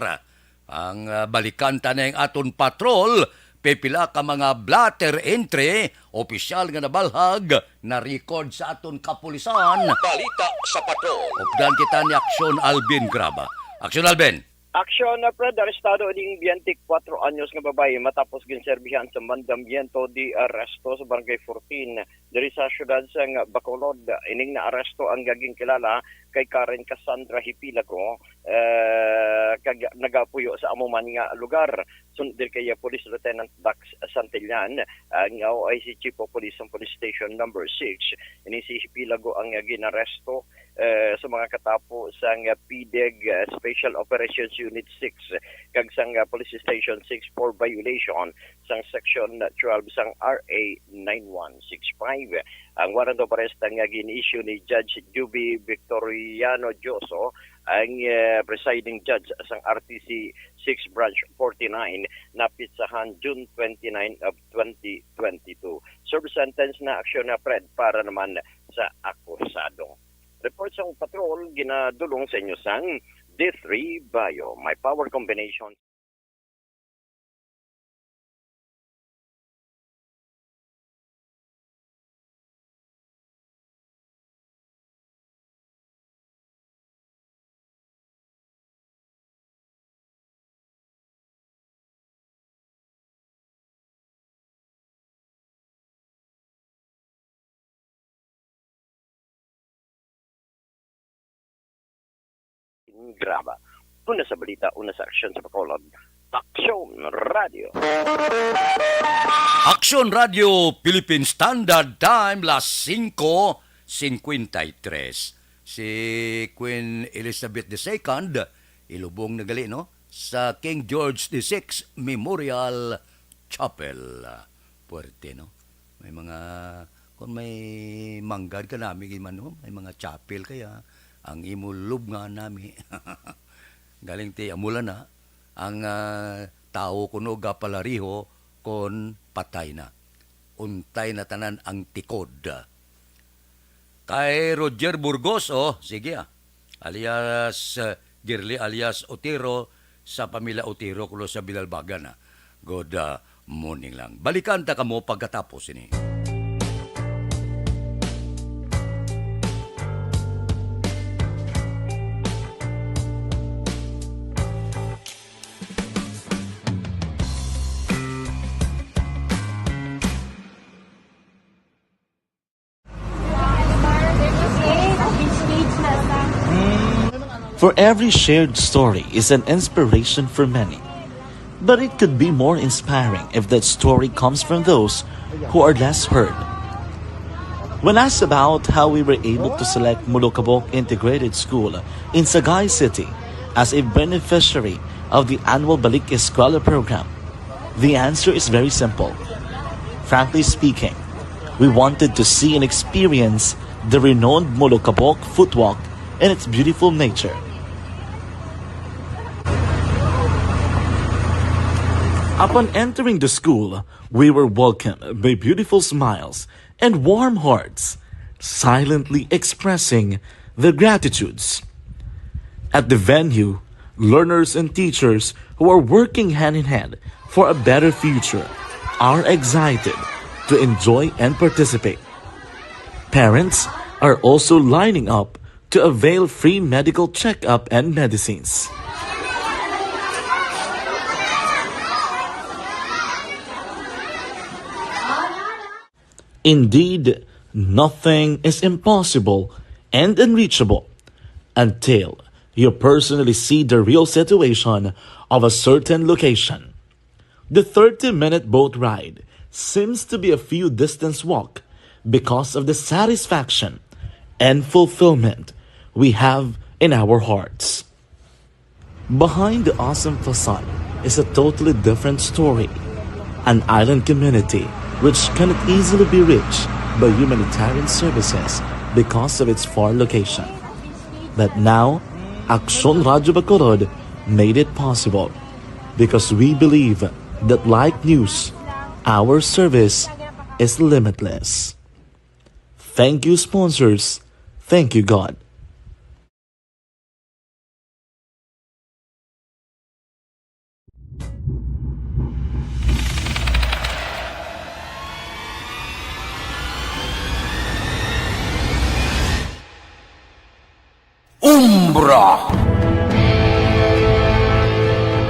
ang balikan taneng aton patrol, pipila ka mga blatter entry, opisyal nga nabalhag, na record sa aton kapulisan. Balita sa patrol. Updan kita ni Aksyon Alvin Graba. Aksyon Alvin. Aksyon na Fred, arestado ding 24 anyos nga babae matapos ginserbihan sa mandamiento di aresto sa barangay 14 diri sa syudad sang Bacolod. Ining na aresto ang gaging kilala kay Karen Cassandra Hipilago kag nagapuyo sa amuman nga lugar. Sunod kay Police Lieutenant Dax Santillan, ang OIC Chief of Police ng Police Station number 6. Inisisipi lago ang ginaresto sa mga katapo sang PDEG Special Operations Unit 6 kag sang Police Station 6 for violation sang Section 12 sang RA 9165. Ang warrant of arrest nga gin-issue ni Judge Juby Victoriano Joso, ang presiding judge sang RTC 6 Branch 49 na pitsahan June 29 of 2022. Serve sentence na aksyon na Fred para naman sa akusado. Report sa patrol ginadulong sa inyo sang D3 Bio. My power combination. Graba. Una sa balita, una sa aksyon sa Bacolod. Aksyon Radio. Aksyon Radio Philippine Standard Time, las 5:53. Si Queen Elizabeth II ilubong na gali, no? Sa King George VI Memorial Chapel. Puerte, no? May mga, kung may manggad ka namin, no? May mga chapel kaya ang imulub nga nami. Galing ti amulan na ang tao kuno gapalariho kon patay na. Untay na tanan ang tikod. Kay Roger Burgos, sige alias Girly alias Otero sa pamilya Otero kulo sa Bilalbagan. Good morning lang. Balikan ta kamo pagkatapos ini. For every shared story is an inspiration for many. But it could be more inspiring if that story comes from those who are less heard. When asked about how we were able to select Mulukabok Integrated School in Sagay City as a beneficiary of the annual Balik Eskwela program, the answer is very simple. Frankly speaking, we wanted to see and experience the renowned Mulukabok footwalk in its beautiful nature. Upon entering the school, we were welcomed by beautiful smiles and warm hearts, silently expressing their gratitudes. At the venue, learners and teachers who are working hand in hand for a better future are excited to enjoy and participate. Parents are also lining up to avail free medical checkup and medicines. Indeed, nothing is impossible and unreachable until you personally see the real situation of a certain location. The 30-minute boat ride seems to be a few distance walk because of the satisfaction and fulfillment we have in our hearts. Behind the awesome facade is a totally different story. An island community which cannot easily be reached by humanitarian services because of its far location. But now, Aksyon Radio Bacolod made it possible because we believe that like news, our service is limitless. Thank you, sponsors. Thank you, God.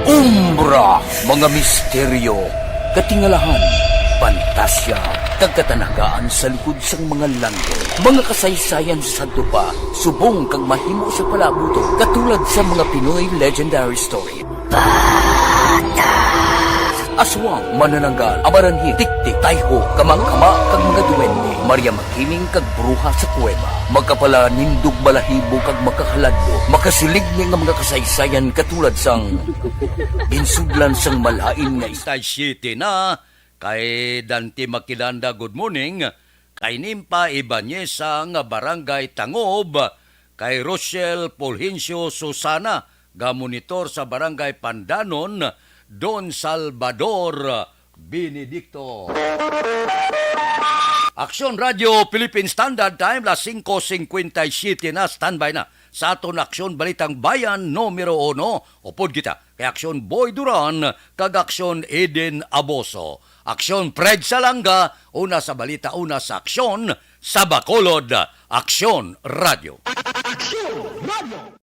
Umbra, mga misteryo, katingalahan, pantasya, kagkatanagaan sa likod sang mga lando, mga kasaysayan sa dupa, subong kag mahimo sa palabuto, katulad sa mga Pinoy legendary story. Aswang, manananggal, amaranhit, tiktik, tayho, kamang-kama, kag mga duwende, Maria Makining kag bruha sa kuweba, magkapala nindog balahibo kag makahaladlo, makasilig ni nga mga kasaysayan katulad sang ginsudlan sang malain nga Style City na kay Dante Makilanda, good morning. Kay Nimpa Ibanez nga Barangay Tangob, kay Rochelle Polhincio Susana, ga monitor sa Barangay Pandanon, Don Salvador Benedicto. Aksyon Radio Philippine Standard Time, las 5:57 na, standby na sa aton Aksyon Balitang Bayan numero 1. Upod kita kay Aksyon Boy Duran kag Aksyon Eden Aboso. Aksyon Fred Salanga, una sa balita, una sa aksyon sa Bacolod. Aksyon Radio. Aksyon Radio.